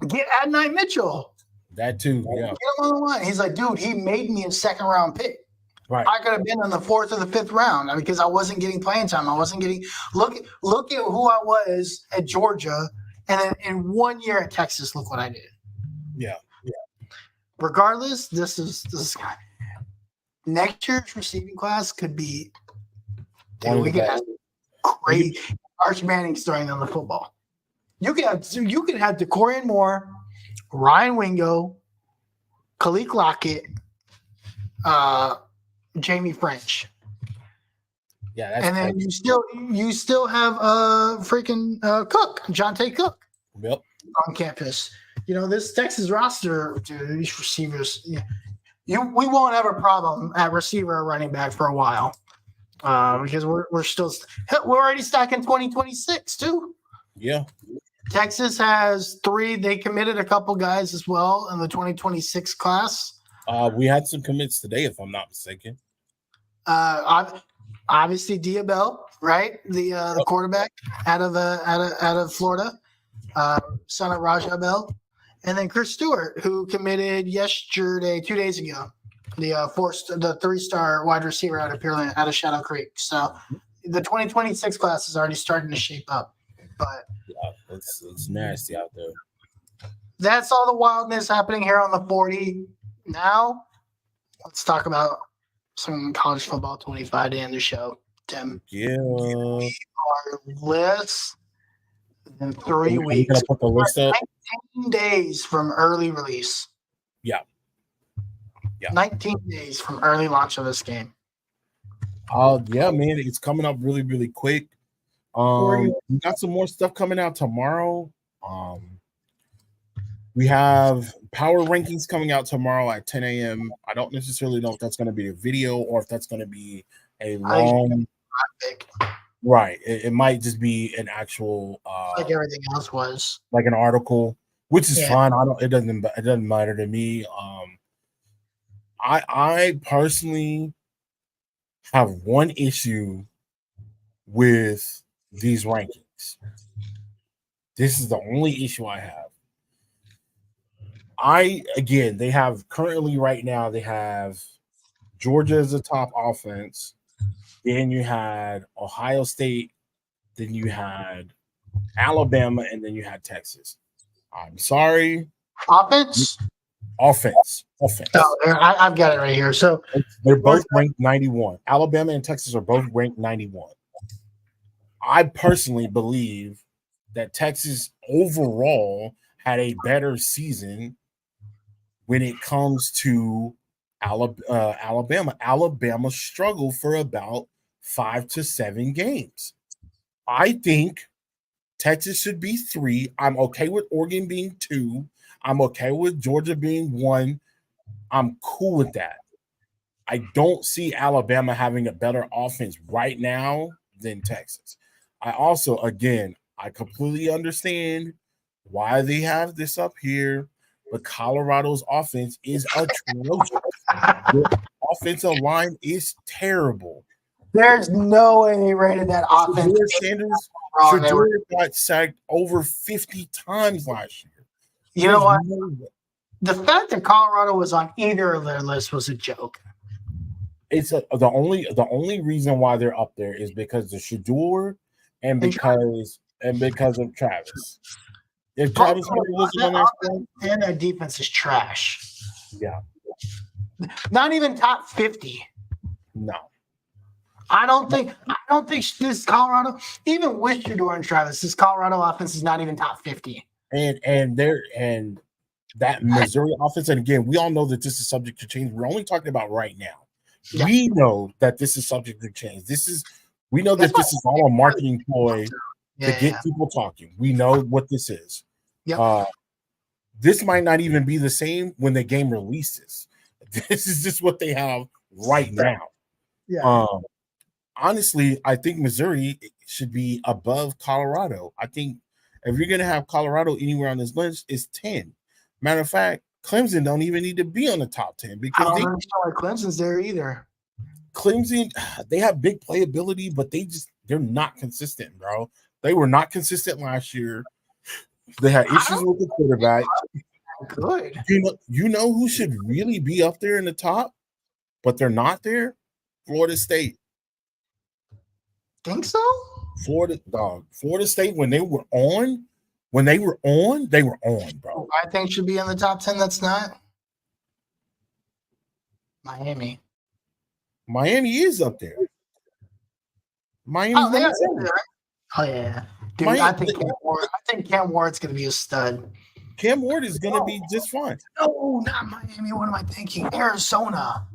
Get Adonai Mitchell. That too, yeah. Get him on the line. He's like, dude, he made me a 2nd round pick. Right. I could have been in the 4th or the 5th round because I wasn't getting playing time. I wasn't getting look at who I was at Georgia, and then in 1 year at Texas, look what I did. Yeah. Regardless, this is next year's receiving class could be. Dude, we could have great Arch Manning throwing on the football. You could have Decorian Moore, Ryan Wingo, Khalid Lockett, Jamie French. Yeah, that's and then you still have freaking Cook, Jonte Cook. Yep. On campus. You know, this Texas roster, dude, these receivers, we won't have a problem at receiver or running back for a while. Because we're already stacking 2026 too. Yeah. Texas has 3. They committed a couple guys as well in the 2026 class. We had some commits today, if I'm not mistaken. Obviously Diabell, right? The quarterback out of Florida, son of Rajah Bell, and then Chris Stewart, who committed yesterday, 2 days ago. The 3-star wide receiver out of Pearland, out of Shadow Creek. So the 2026 class is already starting to shape up. But yeah, it's nasty out there. That's all the wildness happening here on the 40. Now, let's talk about some college football 25 to end the show. Tim. Yeah. We are less than 3 weeks. Gonna put the list up. 19 days from early release. Yeah. 19 days from early launch of this game. Yeah, man, it's coming up really, really quick. We got some more stuff coming out tomorrow. We have power rankings coming out tomorrow at 10 a.m. I don't necessarily know if that's going to be a video or if that's going to be a long. Right. It might just be an actual like everything else was. Like an article, which is fine. It doesn't matter to me. I personally have one issue with these rankings. This is the only issue I have. They have currently right now, they have Georgia as the top offense. Then you had Ohio State. Then you had Alabama, and then you had Texas. I'm sorry. Offense. Oh, I've got it right here. So they're both ranked 91. Alabama and Texas are both ranked 91. I personally believe that Texas overall had a better season when it comes to Alabama. Alabama struggled for about 5 to 7 games. I think Texas should be 3. I'm okay with Oregon being 2. I'm okay with Georgia being 1. I'm cool with that. I don't see Alabama having a better offense right now than Texas. I also, again, I completely understand why they have this up here, but Colorado's offense is atrocious. Their offensive line is terrible. There's no way they rated that offense. Shedeur got sacked over 50 times last year. You know what? The fact that Colorado was on either of their lists was a joke. The only reason why they're up there is because of Shedeur and because of Travis. If Travis wasn't on their and their defense is trash. Yeah. Not even top 50. No. I don't think this Colorado, even with Shedeur and Travis, this Colorado offense is not even top 50. And that Missouri offense, and again, we all know that this is subject to change. We're only talking about right now. Yeah. We know that this is subject to change. We know that this is all a marketing ploy to get people talking. We know what this is. Yep. This might not even be the same when the game releases. This is just what they have right now. Yeah. Honestly, I think Missouri should be above Colorado. I think if you're going to have Colorado anywhere on this list, it's 10. Matter of fact, Clemson don't even need to be on the top 10 because I don't know Clemson's there either. Clemson, they have big playability, but they're not consistent, bro. They were not consistent last year. They had issues with the quarterback. Good. You know who should really be up there in the top, but they're not there? Florida State. Think so? Florida State, when they were on, bro. I think should be in the top 10. That's not Miami. Miami is up there. Miami's Oh yeah, dude. I think Cam Ward's gonna be a stud. Cam Ward is gonna be just fine. No, not Miami. What am I thinking? Arizona.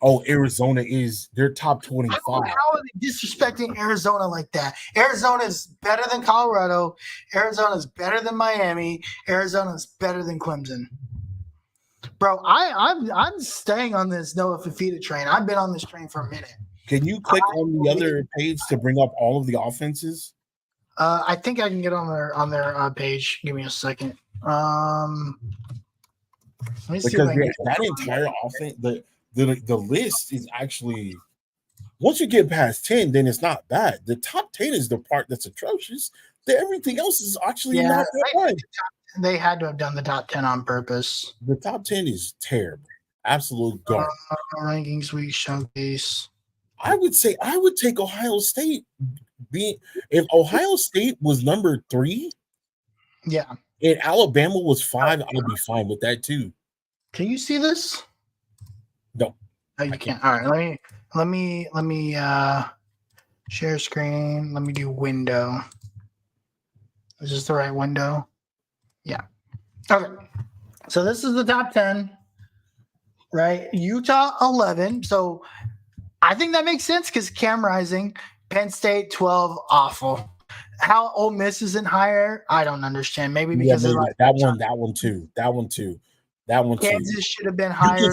Oh, Arizona is their top 25. How are they disrespecting Arizona like that? Arizona is better than Colorado. Arizona is better than Miami. Arizona is better than Clemson. Bro, I'm staying on this Noah Fifita train. I've been on this train for a minute. Can you click on the other page to bring up all of the offenses? I think I can get on their page. Give me a second. Let me see because that entire offense, the list is actually, once you get past 10, then it's not bad. The top 10 is the part that's atrocious. Everything else is actually not that bad. They had to have done the top 10 on purpose. The top 10 is terrible. Absolute garbage. Rankings week showcase. I would take Ohio State. If Ohio State was number 3, yeah, and Alabama was 5, I'd be fine with that too. Can you see this? No, you can't. All right, let me share screen. Let me do window. Is this the right window? Yeah. Okay. So this is the top 10, right? Utah 11. So I think that makes sense because Cam Rising, Penn State 12, awful. How Ole Miss isn't higher, I don't understand. Maybe because that one too. Kansas should have been higher.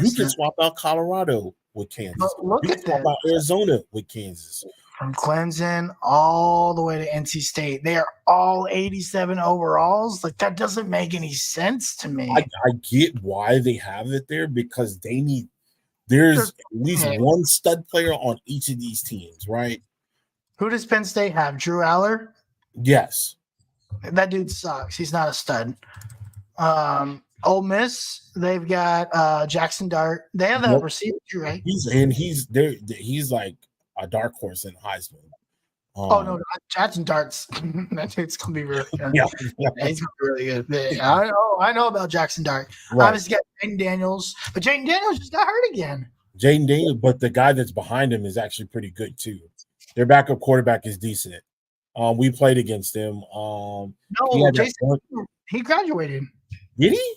You can swap out Colorado with Kansas. But look at that. Swap out Arizona with Kansas. From Clemson all the way to NC State, they are all 87 overalls. Like that doesn't make any sense to me. I get why they have it there because there's at least one stud player on each of these teams, right? Who does Penn State have? Drew Aller? Yes. That dude sucks. He's not a stud. Ole Miss, they've got Jackson Dart. They have that receiver too, right? He's like a dark horse in Heisman. No, Jackson Dart's that dude's gonna be really good. Yeah, he's gonna be really good. I know about Jackson Dart. Right. Obviously got Jaden Daniels, but Jaden Daniels just got hurt again. Jaden Daniels, but the guy that's behind him is actually pretty good too. Their backup quarterback is decent. We played against him. He graduated. Did he?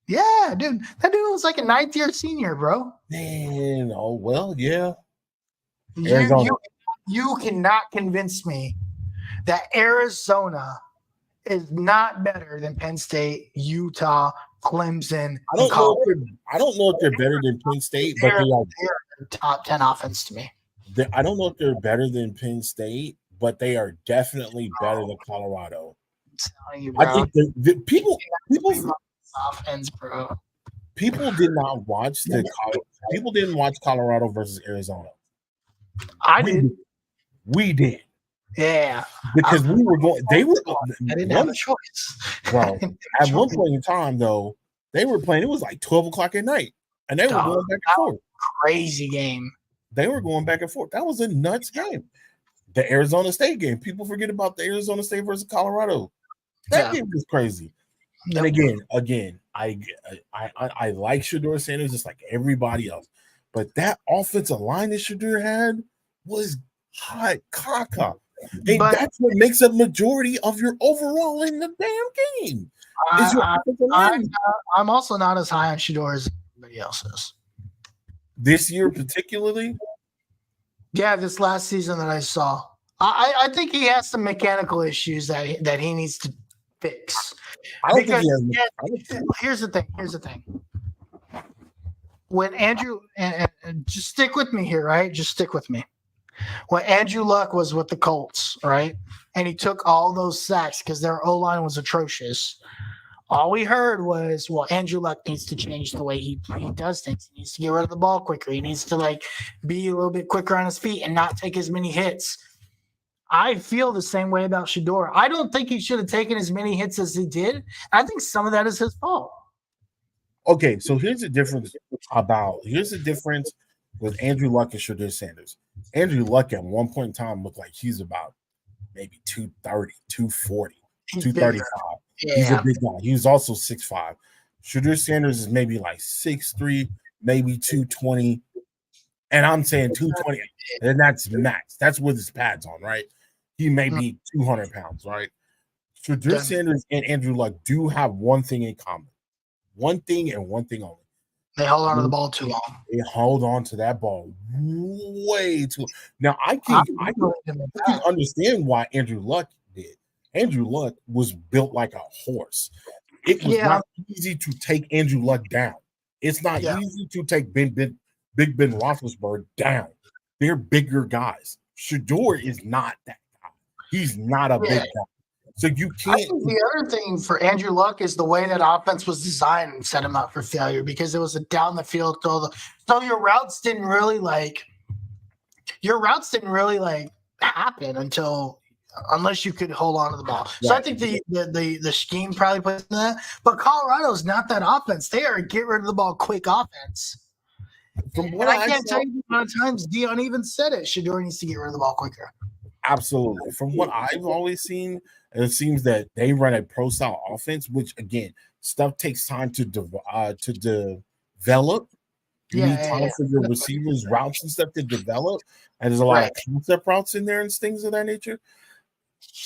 Yeah, dude. That dude was like a 9th year senior, bro. Man, yeah. You cannot convince me that Arizona is not better than Penn State, Utah, Clemson. I don't know if they're better than Penn State, but they're top 10 offense to me. I don't know if they're better than Penn State, but they are definitely better than Colorado. I'm telling you, bro. I think the people offense, bro. People did not watch people didn't watch Colorado versus Arizona. I did. We did. Yeah. Because we were going. They were. I didn't have a choice. Well, at one point in time, though, they were playing. It was like 12 o'clock at night, and they were going back and forth. Crazy game. They were going back and forth. That was a nuts game. The Arizona State game. People forget about the Arizona State versus Colorado. That game was crazy. And again, I like Shedeur Sanders just like everybody else, but that offensive line that Shedeur had was hot caca. And that's what makes a majority of your overall in the damn game. I'm also not as high on Shedeur as everybody else is. This year, particularly? Yeah, this last season that I saw. I think he has some mechanical issues that he needs to fix. Here's the thing. When Andrew, and just stick with me here, right? Just stick with me. When Andrew Luck was with the Colts, right? And he took all those sacks because their O-line was atrocious. All we heard was, well, Andrew Luck needs to change the way he does things. He needs to get rid of the ball quicker. He needs to be a little bit quicker on his feet and not take as many hits. I feel the same way about Shedeur. I don't think he should have taken as many hits as he did. I think some of that is his fault. Okay, so here's the difference with Andrew Luck and Shedeur Sanders. Andrew Luck at one point in time looked like he's about maybe 230, 240, 235. Yeah. He's a big guy. He's also 6'5". Shedeur Sanders is maybe like 6'3", maybe 220. And I'm saying 220, and that's max. That's with his pads on, right? He may be 200 pounds, right? Shedeur Sanders and Andrew Luck do have one thing in common. One thing and one thing only. They hold on to the ball too long. They hold on to that ball way too long. Now, I can understand why Andrew Luck did. Andrew Luck was built like a horse. It was not easy to take Andrew Luck down. It's not easy to take Big Ben Roethlisberger down. They're bigger guys. Shedeur is not that guy. He's not a big guy. So you can't. I think the other thing for Andrew Luck is the way that offense was designed and set him up for failure because it was a down the field throw. So your routes didn't really happen unless you could hold on to the ball. So I think the scheme probably puts in that. But Colorado's not that offense. They are a get rid of the ball quick offense. And I can't tell you the amount of times Dion even said it. Shedeur needs to get rid of the ball quicker. Absolutely. From what I've always seen, it seems that they run a pro-style offense, which, again, stuff takes time to develop. You need time for your receivers' routes and stuff to develop. And there's a lot of concept routes in there and things of that nature.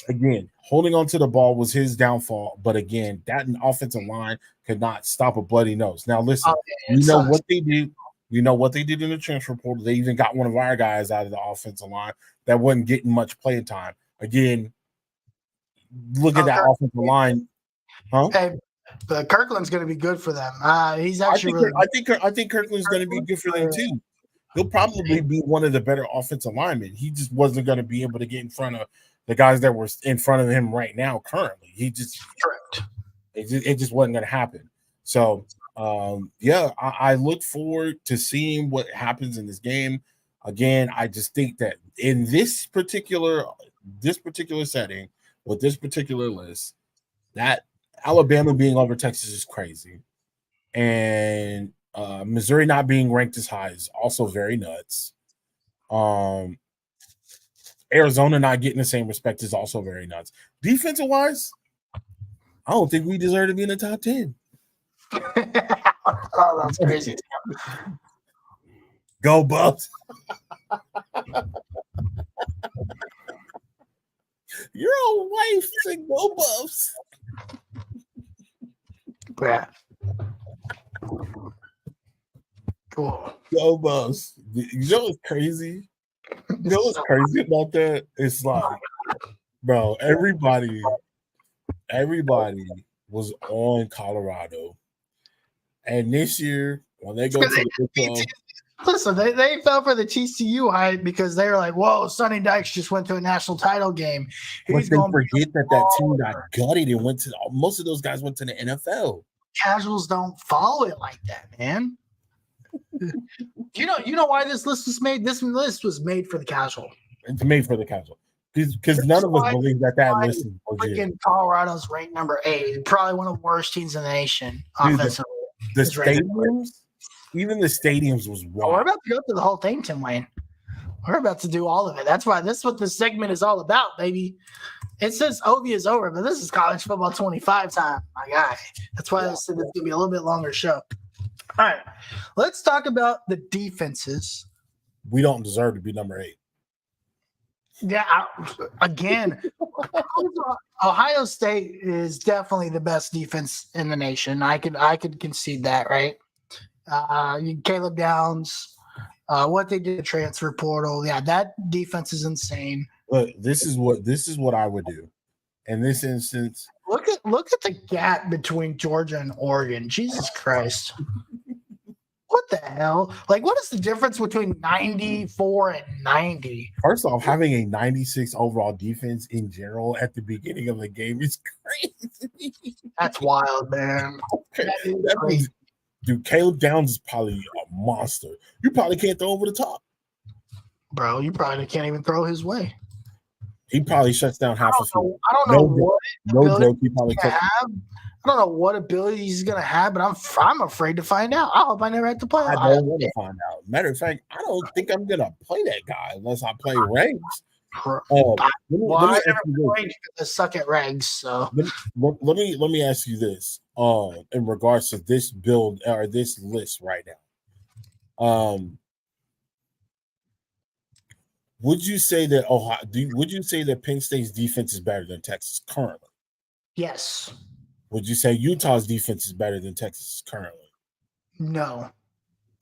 Again, holding on to the ball was his downfall. But, again, that offensive line could not stop a bloody nose. Now, listen, what they do. You know what they did in the transfer portal. They even got one of our guys out of the offensive line that wasn't getting much playing time. Again, look at that offensive line. Huh? Hey, but Kirkland's going to be good for them. He's actually I think Kirkland's going to be good for them too. He'll probably be one of the better offensive linemen. He just wasn't going to be able to get in front of the guys that were in front of him right now currently. It just wasn't going to happen. So I look forward to seeing what happens in this game. Again, I just think that in this particular setting with this particular list, that Alabama being over Texas is crazy, and Missouri not being ranked as high is also very nuts. Arizona not getting the same respect is also very nuts. Defensive wise, I don't think we deserve to be in the top 10. Oh, that's crazy. Go Buffs. Your old wife said go Buffs. Yeah. Cool. Go Buffs. You know what's crazy? You know what's crazy about that? It's like, bro, everybody was on Colorado. And this year, when they go to the Big 12, listen, they fell for the TCU hype because they were like, "Whoa, Sonny Dykes just went to a national title game." But they forget that team got gutted and went to most of those guys went to the NFL. casuals don't follow it like that, man. You know why this list was made? This list was made for the casual. It's made for the casual because none of us believe that list is legit. Freaking Colorado's ranked number 8, probably one of the worst teams in the nation Dude, offensively. the stadiums, even the stadiums was wild. We're about to go through the whole thing, Tim Wayne. We're about to do all of it. That's why this is what this segment is all about, baby. It says Ovi is over, but this is college football 25 time, my guy. That's why I said it's going to be a little bit longer show. All right, let's talk about the defenses. We don't deserve to be number 8. Yeah, again, Ohio State is definitely the best defense in the nation. I could concede that, right? Caleb Downs, what they did the transfer portal, yeah, that defense is insane. Look, this is what I would do in this instance. Look at the gap between Georgia and Oregon. Jesus Christ. What the hell? Like, what is the difference between 94 and 90? First off, having a 96 overall defense in general at the beginning of the game is crazy. That's wild, man. That crazy. Dude, Caleb Downs is probably a monster. You probably can't throw over the top. Bro, you probably can't even throw his way. He probably shuts down half the field. I don't know what joke, he probably I don't know what abilities he's gonna have, but I'm afraid to find out. I hope I never have to play. I don't want to find out. Matter of fact, I don't think I'm gonna play that guy unless I play ranks. I never played because I suck at regs. So let me ask you this. In regards to this build or this list right now, would you say that would you say that Penn State's defense is better than Texas currently? Yes. Would you say Utah's defense is better than Texas currently? No.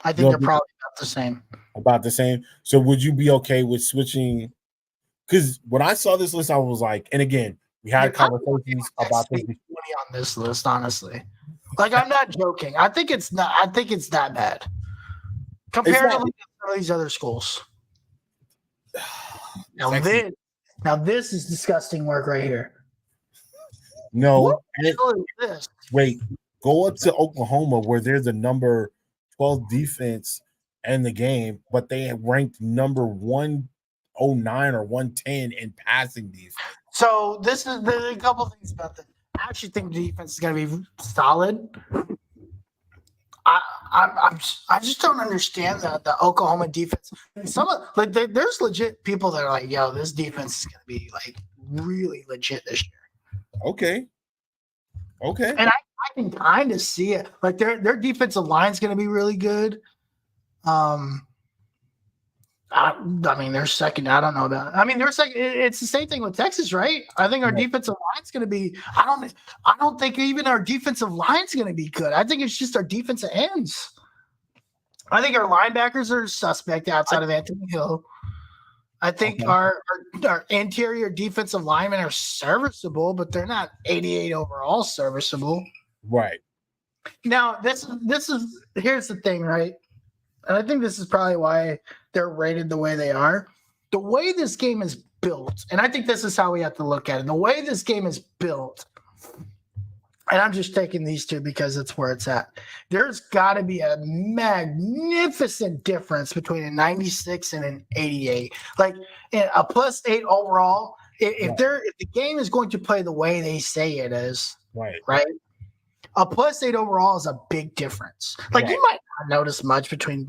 I think they're probably about the same. About the same. So would you be okay with switching? Because when I saw this list, I was like, and again, we had conversations about this on this list, honestly. Like, I'm not joking. I think it's that bad. Comparatively to some of these other schools. Now this is disgusting work right here. No, wait. Go up to Oklahoma where they're the number 12 defense in the game, but they have ranked number 109 or 110 in passing defense. So there's a couple of things about that. I actually think the defense is going to be solid. I just don't understand the Oklahoma defense. There's legit people that are like, yo, this defense is going to be like really legit this year. Okay. And I can kind of see it. Like their defensive line is going to be really good. I mean, they're second. I don't know about. I mean, they're second. It's the same thing with Texas, right? I think our defensive line's going to be. I don't think even our defensive line's going to be good. I think it's just our defensive ends. I think our linebackers are suspect outside of Anthony Hill. I think our interior defensive linemen are serviceable, but they're not 88 overall serviceable. Right. Now, this is here's the thing, right? And I think this is probably why they're rated the way they are. The way this game is built, and I think this is how we have to look at it. The way this game is built, and I'm just taking these two because it's where it's at. There's got to be a magnificent difference between a 96 and an 88. Like a +8 overall, if the game is going to play the way they say it is, right? A +8 overall is a big difference. Like you might not notice much between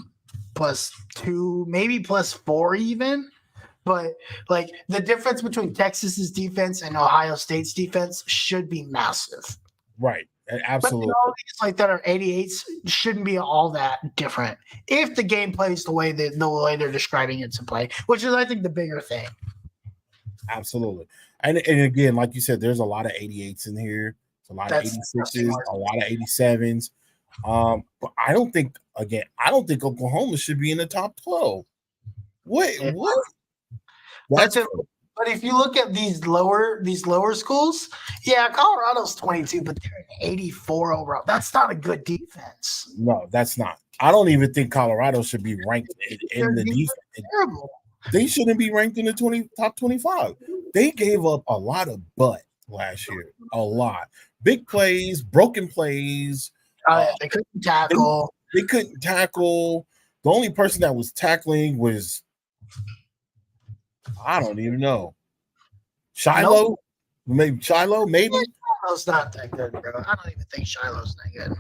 +2, maybe +4 even. But like the difference between Texas's defense and Ohio State's defense should be massive. Right. Absolutely. But all these like that are 88s shouldn't be all that different if the game plays the way they're describing it to play, which is I think the bigger thing. Absolutely. And again, like you said, there's a lot of 88s in here. There's a lot of 86s, a lot of 87s. But I don't think Oklahoma should be in the top 12. What? That's it. But if you look at these lower schools, Colorado's 22, but they're an 84 overall. That's not a good defense. No, that's not. I don't even think Colorado should be ranked in the defense. Terrible. They shouldn't be ranked in the top 25. They gave up a lot of butt last year. A lot. Big plays, broken plays. They couldn't tackle. They couldn't tackle. The only person that was tackling was, I don't even know. Shiloh? Nope. Maybe Shiloh, maybe. Shiloh's not that good, bro. I don't even think Shiloh's that good.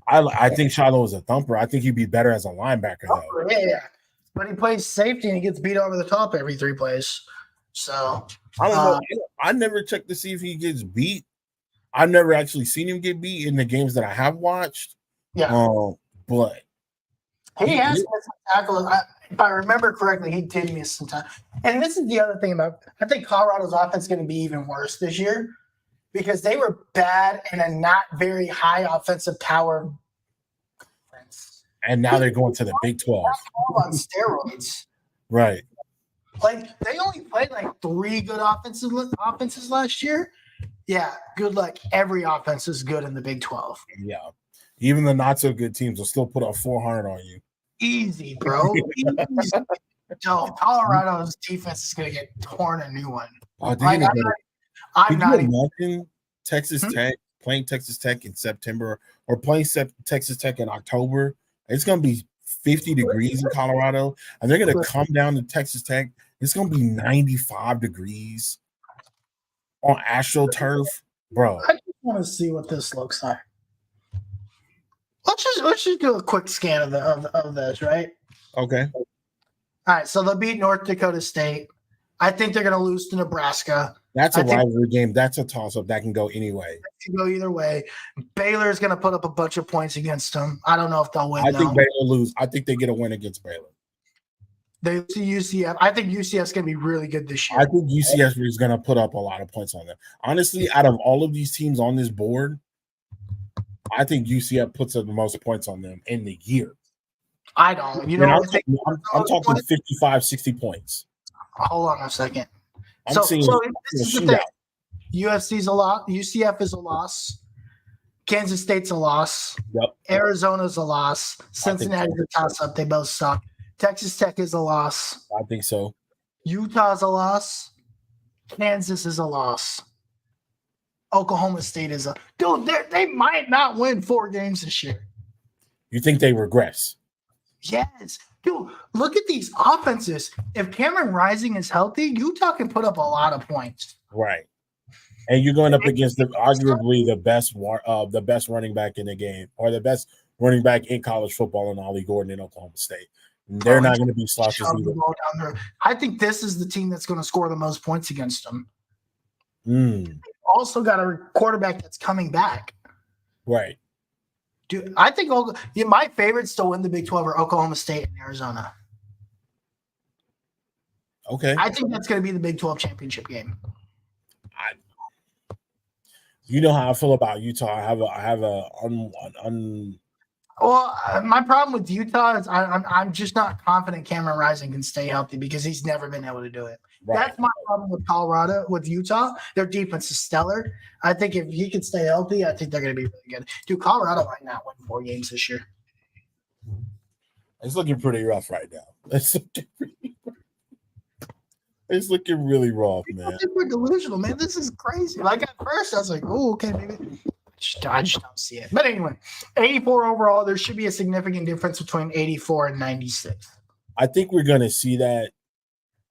I think Shiloh is a thumper. I think he'd be better as a linebacker, though. Yeah. But he plays safety and he gets beat over the top every 3 plays. So I don't know. I never checked to see if he gets beat. I've never actually seen him get beat in the games that I have watched. Yeah. But he has missed some tackles. If I remember correctly, he did miss some time. And this is the other thing about I think Colorado's offense is going to be even worse this year because they were bad in a not very high offensive power offense. And now they're going to the Big 12. On steroids. Right. Like, they only played like 3 good offenses last year. Yeah, good luck. Every offense is good in the Big 12. Yeah. Even the not-so-good teams will still put up 400 on you. Easy, bro. Easy. No, Colorado's defense is going to get torn a new one. Could you imagine Texas Tech playing Texas Tech in September or playing Texas Tech in October? It's going to be 50 degrees in Colorado, and they're going to come down to Texas Tech. It's going to be 95 degrees on AstroTurf, bro. I just want to see what this looks like. Let's just do a quick scan of this, right? Okay. All right, so they'll beat North Dakota State. I think they're going to lose to Nebraska. That's a rivalry game. That's a toss-up. That can go anyway. It can go either way. Baylor's going to put up a bunch of points against them. I don't know if they'll win. I think Baylor lose. I think they get a win against Baylor. They see UCF. I think UCF's going to be really good this year. I think UCF is going to put up a lot of points on them. Honestly, out of all of these teams on this board, I think UCF puts up the most points on them in the year. I don't. You know, I'm talking 55, 60 points. Hold on a second. So this is the thing. UFC's a loss. UCF is a loss. Kansas State's a loss. Yep. Arizona's a loss. Cincinnati's a toss-up. They both suck. Texas Tech is a loss. I think so. Utah's a loss. Kansas is a loss. Oklahoma State is a dude. They might not win 4 games this year. You think they regress? Yes. Dude, look at these offenses. If Cameron Rising is healthy, Utah can put up a lot of points. Right. And you're going up against arguably the best running back in the game, or the best running back in college football in Ollie Gordon in Oklahoma State. And they're not going to be slouches either. I think this is the team that's going to score the most points against them. Also got a quarterback that's coming back. Right. Dude, I think my favorites to win the Big 12 are Oklahoma State and Arizona. Okay. I think that's going to be the Big 12 championship game. You know how I feel about Utah. Well, my problem with Utah is I'm just not confident Cameron Rising can stay healthy because he's never been able to do it. Right. That's my problem with Colorado, with Utah. Their defense is stellar. I think if he can stay healthy, I think they're going to be really good. Dude, Colorado might not win 4 games this year. It's looking pretty rough right now. It's looking really rough, man. We're delusional, man. This is crazy. Like at first, I was like, "Oh, okay, maybe." I just don't see it. But anyway, 84 overall. There should be a significant difference between 84 and 96. I think we're going to see that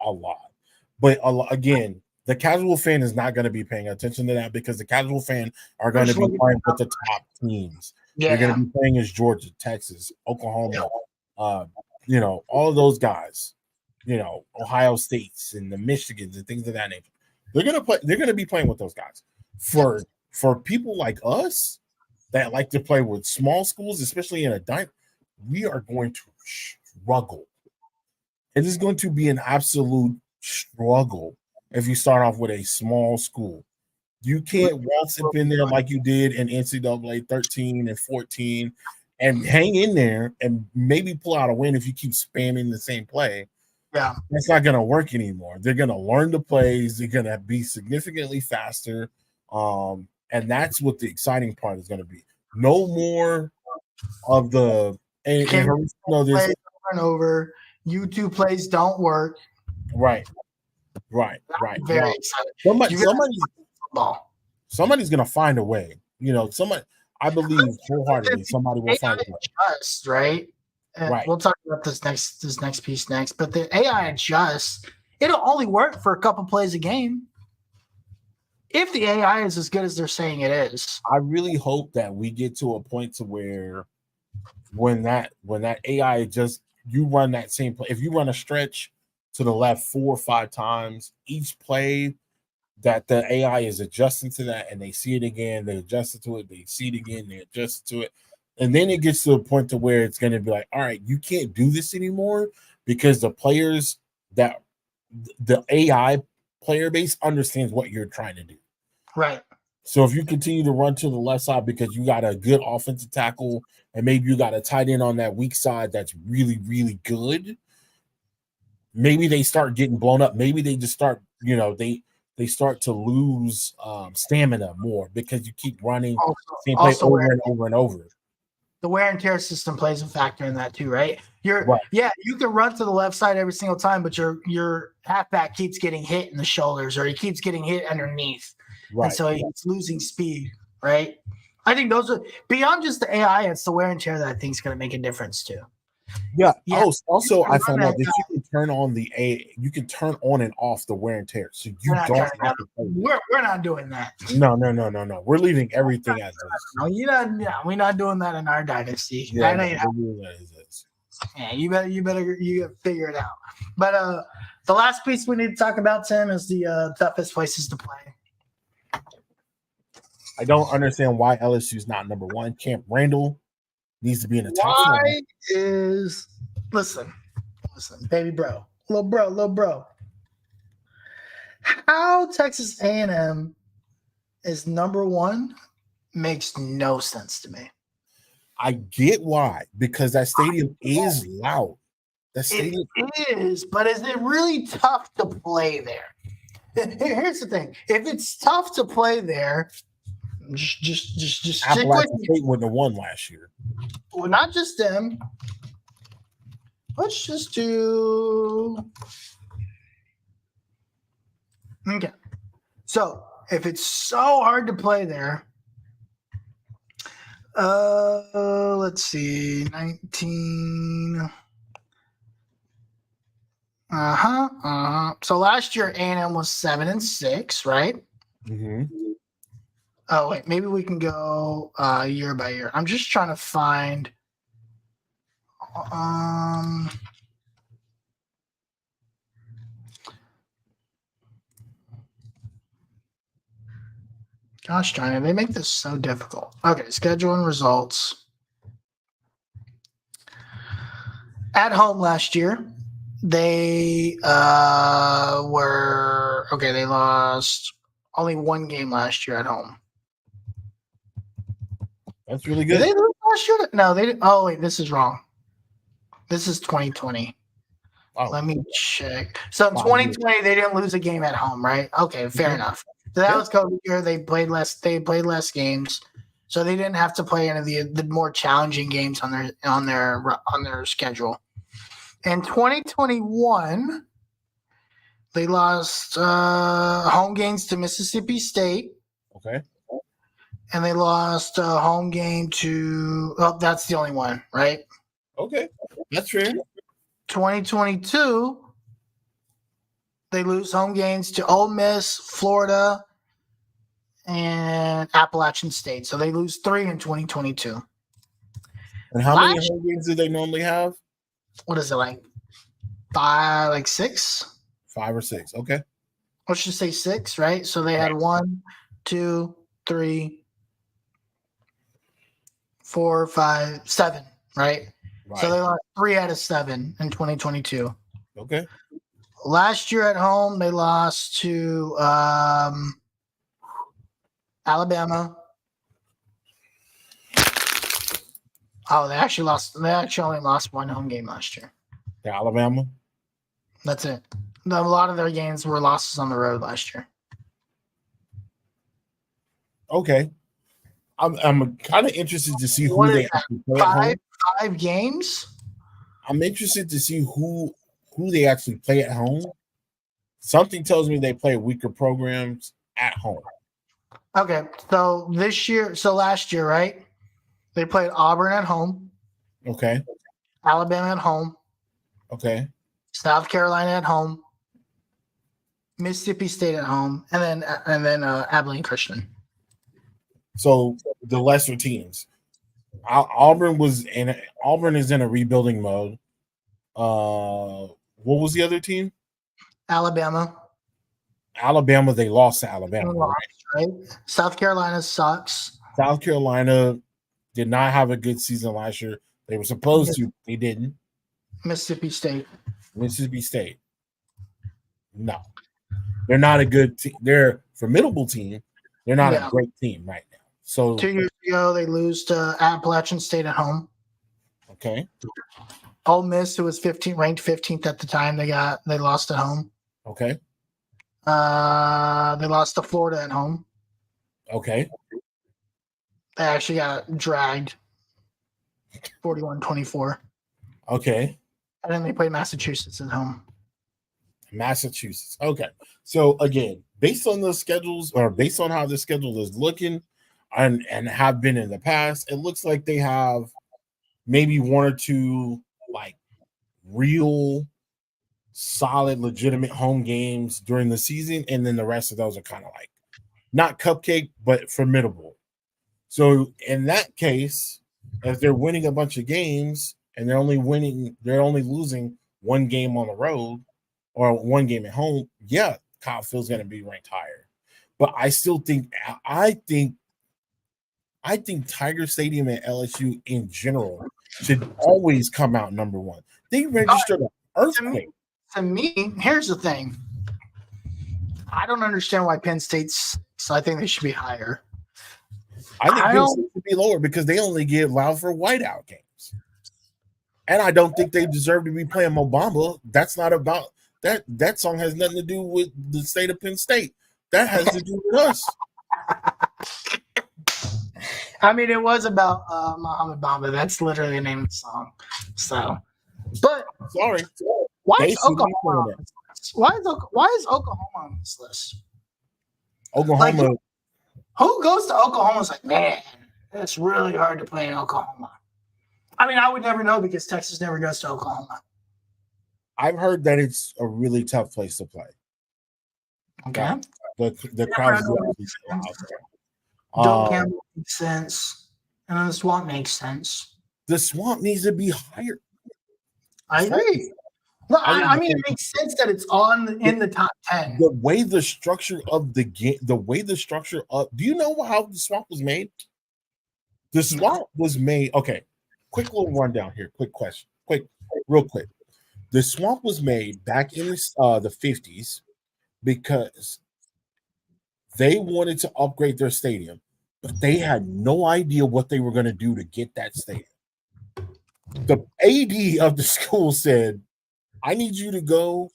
a lot. But again, the casual fan is not going to be paying attention to that because the casual fan are going to be playing with the top teams. Yeah. They're going to be playing as Georgia, Texas, Oklahoma, all of those guys. Ohio States and the Michigans and things of that nature. They're gonna be playing with those guys. For people like us that like to play with small schools, especially in a dime, we are going to struggle. It is going to be an absolute struggle if you start off with a small school. You can't waltz up in there like you did in NCAA 13 and 14 and hang in there and maybe pull out a win if you keep spamming the same play. Yeah, that's not going to work anymore. They're going to learn the plays. They're going to be significantly faster. And that's what the exciting part is going to be. No more of the plays over and over. YouTube plays don't work. Right. Very excited. Somebody's going to find a way. I believe wholeheartedly somebody will find a way. Adjusts, right? And Right. we'll talk about this next piece next. But the AI adjusts. It'll only work for a couple plays a game. If the AI is as good as they're saying it is. I really hope that we get to a point to where when that AI just you run that same play, if you run a stretch to the left 4 or 5 times each play, that the AI is adjusting to that, and they see it again, they adjust to it, they see it again, they adjust to it, and then it gets to a point to where it's going to be like, all right, you can't do this anymore because the players that the AI player base understands what you're trying to do. Right. So if you continue to run to the left side because you got a good offensive tackle and maybe you got a tight end on that weak side that's really, really good, maybe they start getting blown up. Maybe they just start, they start to lose stamina more because you keep running same play over and over and over. The wear and tear system plays a factor in that too, right? Right. Yeah, you can run to the left side every single time, but your halfback keeps getting hit in the shoulders or he keeps getting hit underneath. Right. And so he's losing speed, right? I think those are beyond just the AI, it's the wear and tear that I think is going to make a difference too. Yeah. Also, I found out that you can turn on you can turn on and off the wear and tear. So you don't have to play. We're not doing that. No. We're leaving everything as is. No, we're not doing that in our dynasty. Yeah, you better figure it out. But the last piece we need to talk about, Tim, is the toughest places to play. I don't understand why LSU's not number 1. Camp Randall needs to be in the top 4. Listen, baby bro, little bro. How Texas A&M is number 1 makes no sense to me. I get why, because that stadium is loud. That stadium is, but is it really tough to play there? Here's the thing: if it's tough to play there, just Appalachian State wouldn't have won last year. Well, not just them. Let's just do. Okay. So if it's so hard to play there, let's see, 19. So last year A&M was 7-6, right? Mm-hmm. Oh wait, maybe we can go year by year. I'm just trying to find. Gosh darn it, they make this so difficult. Okay, schedule and results. At home last year, they they lost only 1 game last year at home. That's really good. Did they lose last year? No, they didn't. Oh, wait, this is wrong. This is 2020. Oh. Let me check. So in 2020, they didn't lose a game at home, right? Okay, fair enough. So that was COVID year. They played less. They played less games, so they didn't have to play any of the more challenging games on their schedule. In 2021, they lost home games to Mississippi State. Okay. And they lost a home game to. Oh, that's the only one, right? Okay, that's fair. 2022, they lose home games to Ole Miss, Florida, and Appalachian State. So they lose 3 in 2022. And how many home games do they normally have? What is it, like 5, like 6? 5 or 6. Okay. Let's just say 6, right? So they had 1, 2, 3, 4, 5, 7, right? So they lost 3 out of 7 in 2022. Okay. Last year at home, they lost to Alabama. Oh, they actually only lost 1 home game last year. To Alabama? That's it. A lot of their games were losses on the road last year. Okay. I'm kind of interested to see who they actually play at home. 5 games? I'm interested to see who they actually play at home. Something tells me they play weaker programs at home. Okay, so last year, right? They played Auburn at home, Okay. Alabama at home, Okay. South Carolina at home, Mississippi State at home, and then Abilene Christian. So the lesser teams. Auburn is in a rebuilding mode. What was the other team? Alabama. Alabama, they lost to Alabama. Right? South Carolina sucks. South Carolina did not have a good season last year. They were supposed to. They didn't. Mississippi State. Mississippi State. No. They're not a good team. They're a formidable team. They're not a great team right now. So 2 years ago, they lose to Appalachian State at home. Okay. Ole Miss, who was ranked 15th at the time, they lost at home. Okay. They lost to Florida at home. Okay. They actually got dragged 41-24. Okay. And then they played Massachusetts at home. Massachusetts. Okay. So again, based on the schedules or based on how the schedule is looking and have been in the past, it looks like they have maybe one or two like real solid, legitimate home games during the season, and then the rest of those are kind of like not cupcake, but formidable. So in that case, if they're winning a bunch of games and they're only losing one game on the road or one game at home, yeah, Kyle Field's going to be ranked higher. But I still think Tiger Stadium and LSU in general should always come out number one. They registered an earthquake. To me, here's the thing. I don't understand why Penn State's, so I think they should be higher. I think Penn State should be lower because they only give loud for whiteout games. And I don't think they deserve to be playing Mobamba. That's not about that. That song has nothing to do with the state of Penn State. That has to do with us. I mean, it was about Muhammad Bamba. That's literally the name of the song. So, but sorry. Why is Oklahoma on this list? Oklahoma. Like, who goes to Oklahoma and is like, man, it's really hard to play in Oklahoma? I mean, I would never know because Texas never goes to Oklahoma. I've heard that it's a really tough place to play. Okay. The crowd's Doak Campbell makes sense. And then the Swamp makes sense. The Swamp needs to be higher. I agree. No, I mean, it makes sense that it's in the top 10. The way the structure of the game, do you know how the Swamp was made? The Swamp was made, okay, quick little rundown here, quick question, real quick. The Swamp was made back in the 50s because they wanted to upgrade their stadium, but they had no idea what they were going to do to get that stadium. The AD of the school said, I need you to go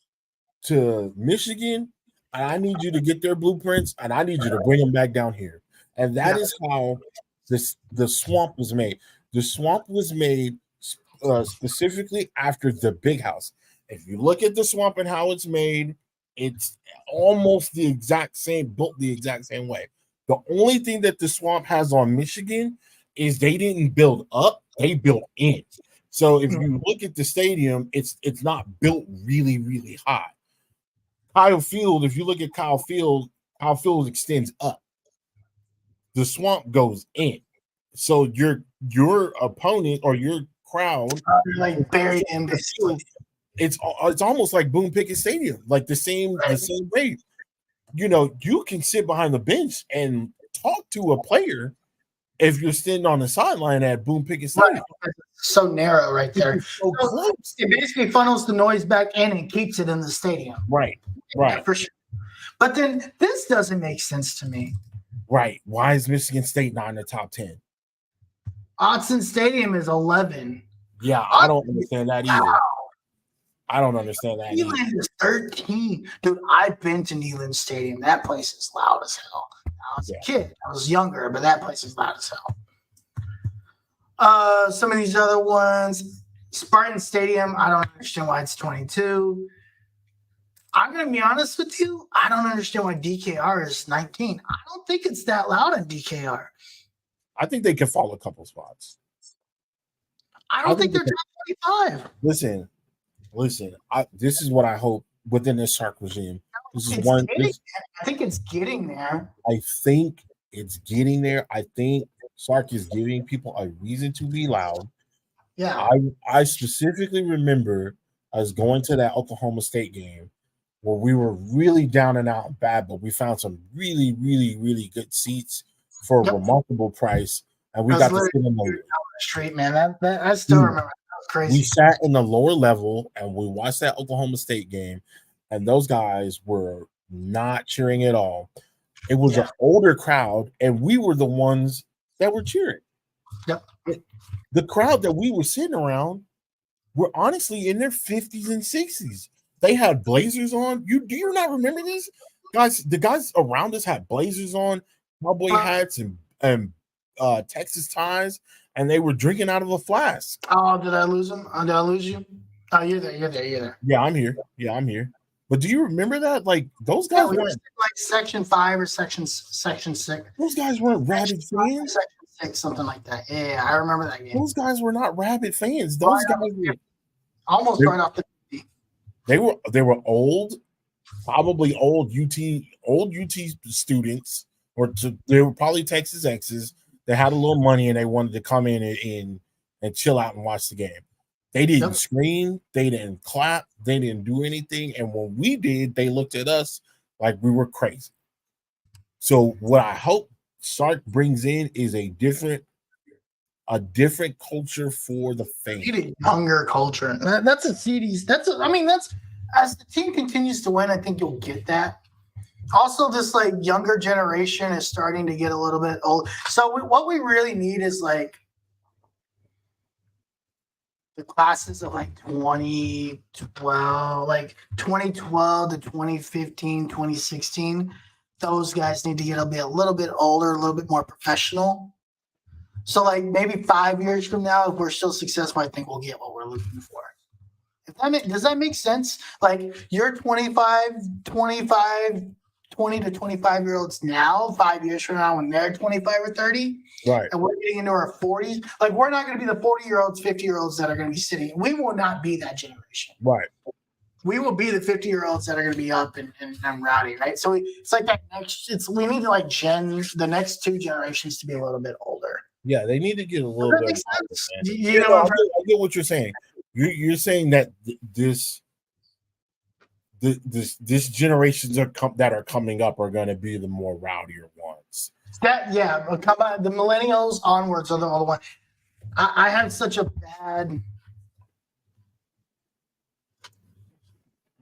to Michigan, and I need you to get their blueprints, and I need you to bring them back down here. And that is how the Swamp was made. The Swamp was made specifically after the Big House. If you look at the Swamp and how it's made, it's almost the exact same, built the exact same way. The only thing that the Swamp has on Michigan is they didn't build up, they built in. So if you look at the stadium, it's not built really, really high. Kyle Field, if you look at Kyle Field extends up. The Swamp goes in. So your opponent or your crowd like buried in the field. It's almost like Boone Pickett Stadium, like the same way. You know, you can sit behind the bench and talk to a player if you're standing on the sideline at Boone Pickett Stadium. Right. So narrow right there. So close. It basically funnels the noise back in and keeps it in the stadium. Right. Yeah, for sure. But then this doesn't make sense to me. Right. Why is Michigan State not in the top 10? Autzen Stadium is 11. Yeah, I don't understand that either. Wow. I don't understand that either. Neyland is 13. Dude, I've been to Neyland Stadium. That place is loud as hell. I was a kid. I was younger, but that place is loud as hell. Some of these other ones, Spartan Stadium, I don't understand why it's 22. I'm going to be honest with you. I don't understand why DKR is 19. I don't think it's that loud in DKR. I think they can fall a couple spots. I don't think they're top 25. Listen. This is what I hope within this Sark regime. This is one. I think it's getting there. I think it's getting there. I think Sark is giving people a reason to be loud. Yeah. I specifically remember us going to that Oklahoma State game where we were really down and out bad, but we found some really, really, really good seats for a remarkable price, and we got to sit in the street, man. I still remember. That was crazy. We sat in the lower level and we watched that Oklahoma State game, and those guys were not cheering at all. It was an older crowd, and we were the ones that were cheering. Yep. The crowd that we were sitting around were honestly in their 50s and 60s. They had blazers on. Do you not remember this? Guys, the guys around us had blazers on, cowboy hats, and Texas ties, and they were drinking out of a flask. Oh, did I lose them? Did I lose you? Oh, you're there. Yeah, I'm here. But do you remember that? Like those guys we were weren't like section 5 or section 6. Those guys weren't rabid fans. Section 6, something like that. Yeah, I remember that game. Those guys were not rabid fans. Those guys were almost right off the. They were old, probably old UT students, they were probably Texas X's. They had a little money and they wanted to come in and chill out and watch the game. They didn't scream, they didn't clap, they didn't do anything. And when we did, they looked at us like we were crazy. So what I hope Sark brings in is a different culture for the fans. A younger culture. That's a CDs. That's as the team continues to win, I think you'll get that. Also, this like younger generation is starting to get a little bit old. So what we really need is like the classes of like 2012 to 2015, 2016. Those guys need to get a little bit older, a little bit more professional. So like maybe 5 years from now, if we're still successful, I think we'll get what we're looking for. Does that make sense? Like you're 20 to 25-year-olds now, 5 years from now when they're 25 or 30, right? And we're getting into our 40s. Like we're not going to be the 40-year-olds, 50-year-olds that are going to be sitting. We will not be that generation. Right. We will be the 50-year-olds that are going to be up and rowdy, right? So it's like that we need to like the next 2 generations to be a little bit older. Yeah, they need to get a little bit. Makes sense. I get what you're saying. You're saying that this generations that are coming up are going to be the more rowdier ones. The millennials onwards are the one. I had such a bad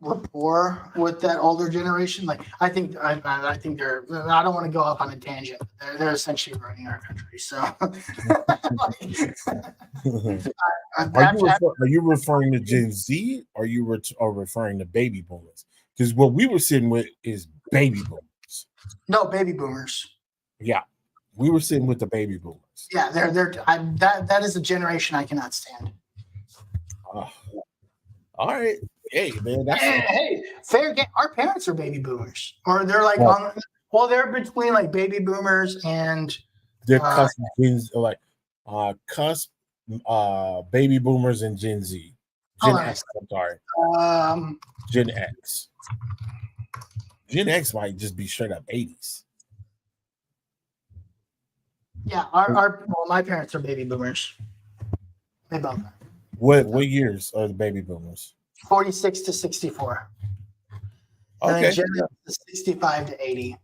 rapport with that older generation. Like I think they're. I don't want to go off on a tangent. They're essentially running our country. So, are you referring to Gen Z? Or are you referring to baby boomers? Because what we were sitting with is baby boomers. No, baby boomers. Yeah, we were sitting with the baby boomers. Yeah, that is a generation I cannot stand. All right. Hey, man, fair game. Our parents are baby boomers, or they're like they're between like baby boomers and they're cusp baby boomers and Gen Z. Gen X. I'm sorry. Gen X. Gen X might just be straight up 80s. Yeah, my parents are baby boomers. They both are. What years are the baby boomers? 46 to 64. Okay. And then Gen X is 65 to 80.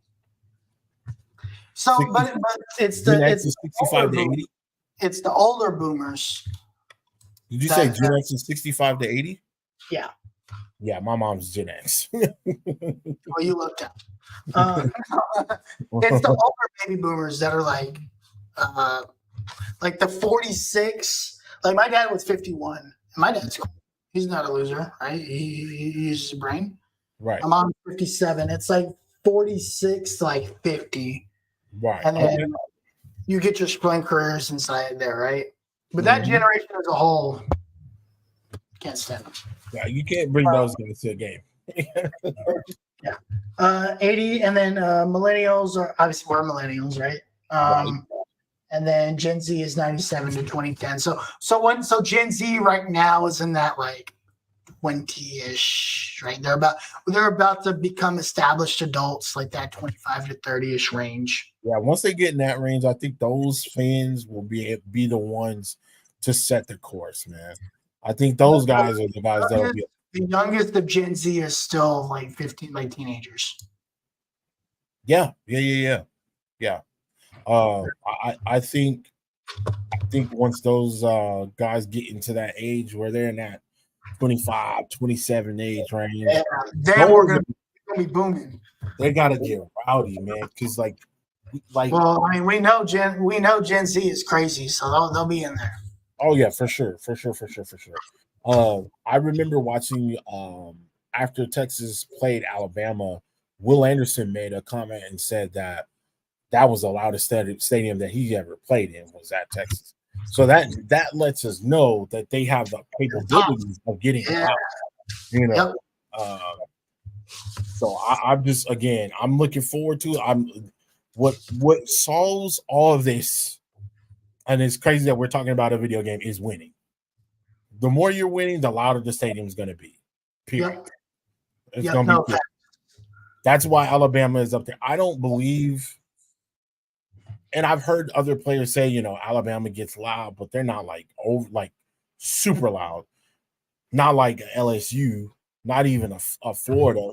So, but it's the 65 to 80. It's the older boomers. Did you say Gen X is 65 to 80? Yeah. Yeah, my mom's Gen X. Well, you looked up. It's the older baby boomers that are like the 46. Like my dad was 51. And my dad's cool. He's not a loser, right? He uses his brain. Right. My mom's 57. It's like 46 to like 50. Right. And then you get your sprint careers inside there, right? But that generation as a whole, can't stand them. Yeah, you can't bring those guys to a game. Yeah. 80, and then millennials are obviously we're millennials, right? and then Gen Z is 97 to 2010. So Gen Z right now is in that like 20-ish, right? They're about to become established adults, like that 25 to 30-ish range. Yeah, once they get in that range, I think those fans will be the ones to set the course, man. I think those guys are the guys that'll be. The youngest of Gen Z is still like 15, like teenagers. Yeah. I think once those guys get into that age where they're in that 25, 27 age range, then we're gonna be booming. They gotta get rowdy, man. Because like, well, I mean, we know Gen Z is crazy, so they'll be in there. Oh yeah, for sure. I remember watching after Texas played Alabama, Will Anderson made a comment and said that was the loudest stadium that he ever played in was at Texas. So that lets us know that they have the capabilities of getting loud, you know. Yep. So I'm just I'm looking forward to what solves all of this, and it's crazy that we're talking about a video game, is winning. The more you're winning, the louder the stadium is going to be. Period. Yep. It's going to be. That's why Alabama is up there. I don't believe, and I've heard other players say, Alabama gets loud, but they're not like super loud. Not like LSU, not even a Florida.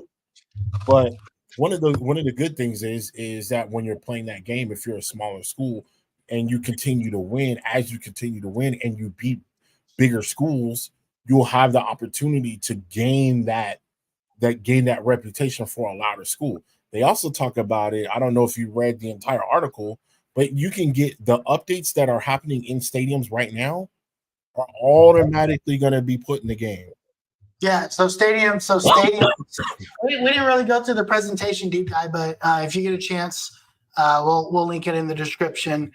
But one of the good things is that when you're playing that game, if you're a smaller school and you continue to win, and you beat bigger schools, you'll have the opportunity to gain that reputation for a louder school. They also talk about it. I don't know if you read the entire article, but you can get the updates that are happening in stadiums right now are automatically going to be put in the game. Yeah, so stadium. We didn't really go to the presentation deep dive, but if you get a chance, we'll link it in the description.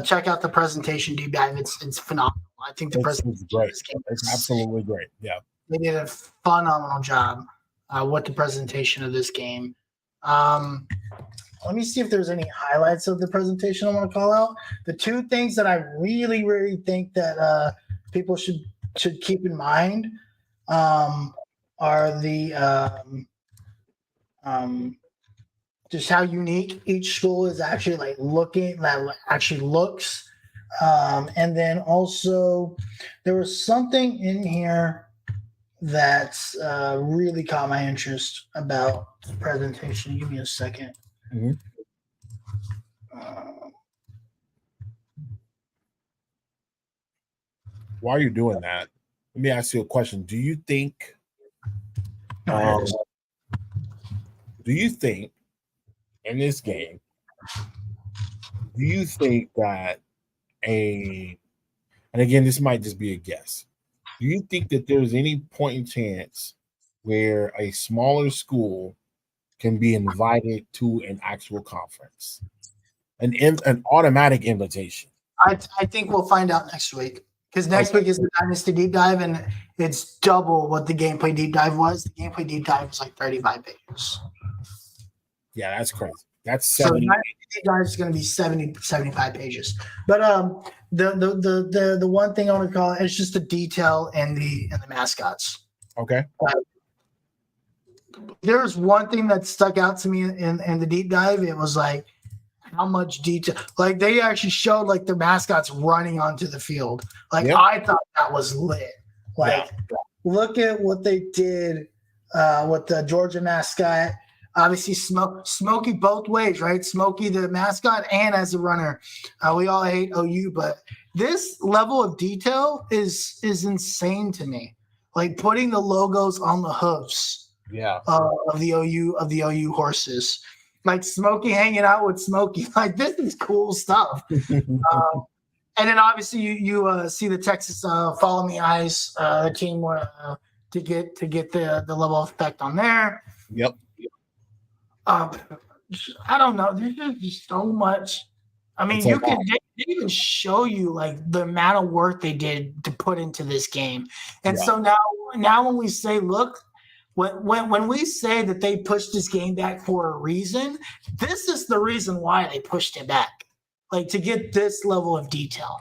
Check out the presentation deep dive. It's phenomenal. I think the presentation great. It's absolutely great. Yeah, they did a phenomenal job with the presentation of this game. Let me see if there's any highlights of the presentation I want to call out. The two things that I really, really think that people should keep in mind are the just how unique each school is actually looks. And then also there was something in here that's really caught my interest about the presentation. Give me a second. Mm-hmm. While you're doing that, let me ask you a question. Do you think in this game, do you think that and again, this might just be a guess, do you think that there's any point in chance where a smaller school can be invited to an actual conference, an automatic invitation? I think we'll find out next week, because next week is the Dynasty Deep Dive, and it's double what the Gameplay Deep Dive was. The Gameplay Deep Dive was like 35 pages. Yeah, that's crazy. That's 70. So Deep Dive is going to be 70, 75 pages. But the one thing I want to call it is just the detail and the mascots. Okay. There's one thing that stuck out to me in the deep dive. It was like how much detail. Like they actually showed like the mascots running onto the field. Like I thought that was lit. Like look at what they did with the Georgia mascot. Obviously, Smokey both ways, right? Smokey the mascot and as a runner. We all hate OU, but this level of detail is insane to me. Like putting the logos on the hoofs. Of the OU horses, like Smokey hanging out with Smokey, like this is cool stuff. And then obviously you see the Texas Follow Me Eyes team to get the level of effect on there. Yep. I don't know. There's just so much. I mean, they even show you like the amount of work they did to put into this game, and so now when we say, look. When we say that they pushed this game back for a reason, this is the reason why they pushed it back. like to get this level of detail.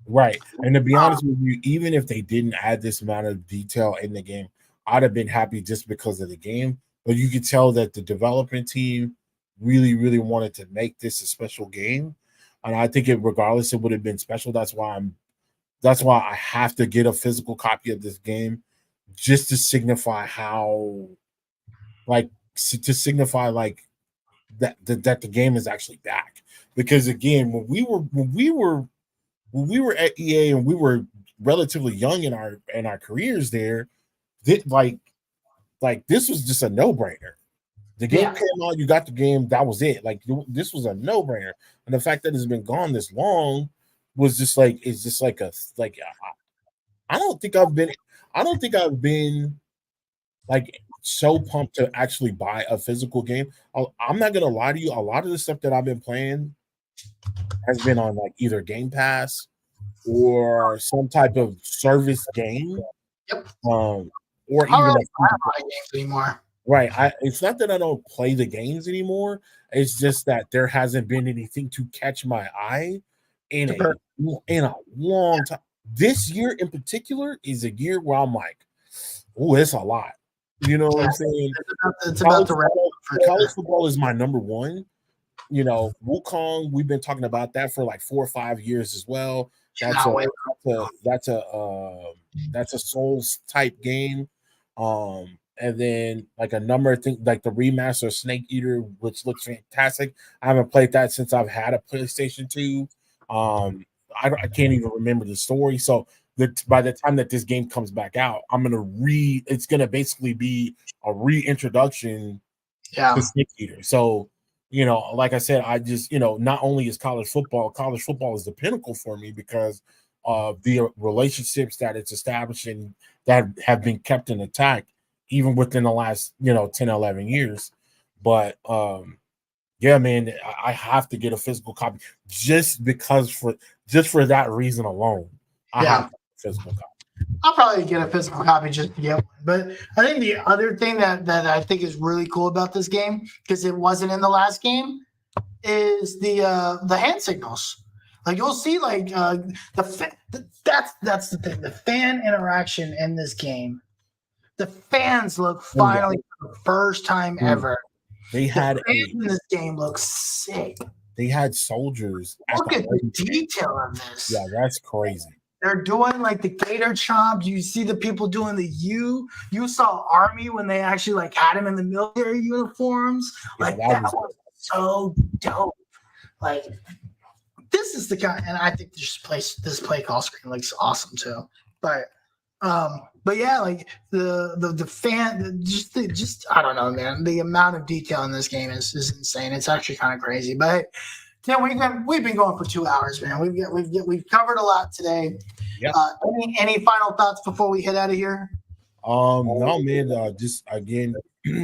Right. And to be honest with you, even if they didn't add this amount of detail in the game, I'd have been happy just because of the game. But you could tell that the development team really, really wanted to make this a special game. And I think regardless, it would have been special. That's why I have to get a physical copy of this game just to signify how, like, to signify like that the game is actually back. Because again, when we were at EA and we were relatively young in our careers there, like this was just a no brainer. The game came out, you got the game, that was it. Like this was a no brainer, and the fact that it's been gone this long was just like it's just like I I don't think I've been like so pumped to actually buy a physical game. I'm not gonna lie to you, a lot of the stuff that I've been playing has been on like either Game Pass or some type of service game, Yep. or I don't even really buy a lot of games anymore. right. It's not that I don't play the games anymore. It's just that there hasn't been anything to catch my eye in a long time. This year in particular is a year where I'm like, oh, it's a lot. You know what I'm saying? It's about the college football is my number one. You know, Wukong, we've been talking about that for like 4 or 5 years as well. That's a Souls type game. And then like a number of things like the remaster Snake Eater, which looks fantastic. I haven't played that since I've had a PlayStation 2. I can't even remember the story. So by the time that this game comes back out, it's gonna basically be a reintroduction to Snake Eater. So like I said, I just, not only is college football is the pinnacle for me because of the relationships that it's establishing that have been kept intact even within the last, 10, 11 years. But yeah, man, I have to get a physical copy just for that reason alone. I have a physical copy. I'll probably get a physical copy just to get one. But I think the other thing that I think is really cool about this game, because it wasn't in the last game, is the hand signals. Like you'll see, like that's the thing. The fan interaction in this game. The fans look finally for the first time ever. They had fans in this game look sick. They had soldiers. Look at the detail of this. Yeah, that's crazy. They're doing like the gator chomp. You see the people doing the U. You saw Army when they actually like had him in the military uniforms. Like that was so dope. Like this is the kind, and I think this play call screen looks awesome too. But yeah, like the fan, just I don't know, man. The amount of detail in this game is insane. It's actually kind of crazy. But Tim, we've been going for 2 hours, man. We've covered a lot today. Yep. Any final thoughts before we head out of here? No, man. Just again,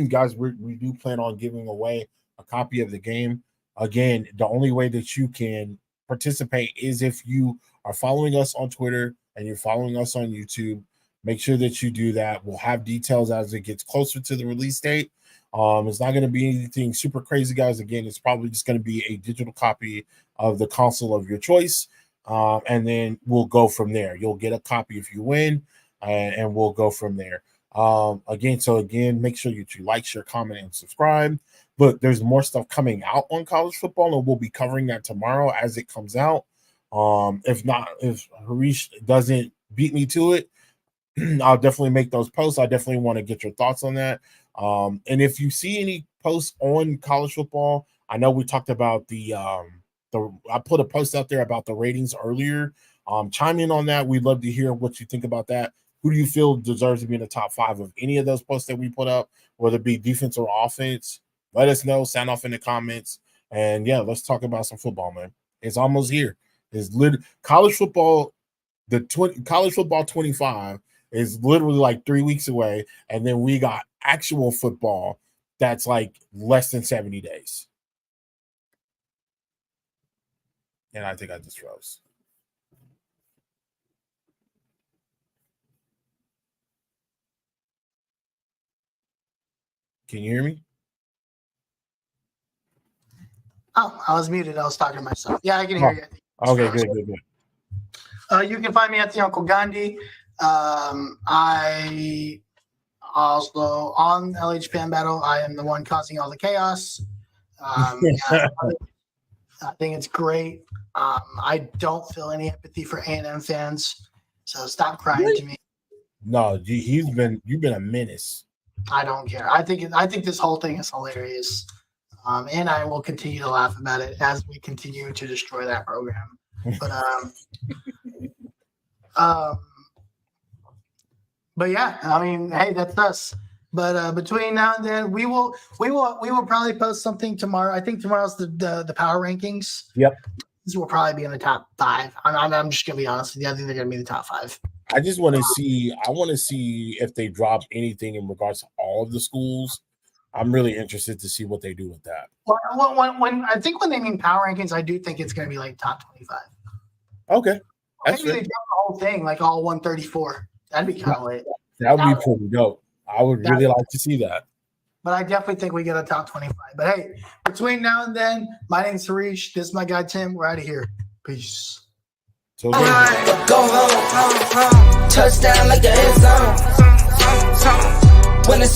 guys, we do plan on giving away a copy of the game. Again, the only way that you can participate is if you are following us on Twitter and you're following us on YouTube. Make sure that you do that. We'll have details as it gets closer to the release date. It's not going to be anything super crazy, guys. Again, it's probably just going to be a digital copy of the console of your choice, and then we'll go from there. You'll get a copy if you win, and we'll go from there. Again, make sure you like, share, comment, and subscribe. Look, there's more stuff coming out on college football, and we'll be covering that tomorrow as it comes out. If Harish doesn't beat me to it, I'll definitely make those posts. I definitely want to get your thoughts on that. And if you see any posts on college football, I know we talked about I put a post out there about the ratings earlier. Chime in on that. We'd love to hear what you think about that. Who do you feel deserves to be in the top 5 of any of those posts that we put up, whether it be defense or offense? Let us know. Sound off in the comments. And yeah, let's talk about some football, man. It's almost here. It's college football. College football 25 is literally like 3 weeks away, and then we got actual football that's like less than 70 days. And I think I just froze. Can you hear me? Oh, I was muted. I was talking to myself. Yeah, I can hear you. Okay, good. You can find me at the Uncle Gandhi. I also on LH Fan Battle. I am the one causing all the chaos. Yeah, I think it's great. I don't feel any empathy for A&M fans, so stop crying to me. No, you've been a menace. I don't care. I think this whole thing is hilarious, and I will continue to laugh about it as we continue to destroy that program. But yeah, I mean, hey, that's us. But between now and then, we will probably post something tomorrow. I think tomorrow's the power rankings. Yep. This will probably be in the top 5. I'm just gonna be honest with you. I think they're gonna be in the top 5. I just want to see. I want to see if they drop anything in regards to all of the schools. I'm really interested to see what they do with that. Well, when I think when they mean power rankings, I do think it's gonna be like top 25. Okay, maybe they drop the whole thing, like all 134. That'd be kind of lit. That would be pretty dope. I would really like to see that. But I definitely think we get a top 25. But hey, between now and then, my name's Harish. This is my guy Tim. We're out of here. Peace. Go home, touchdown like the end zone. When it's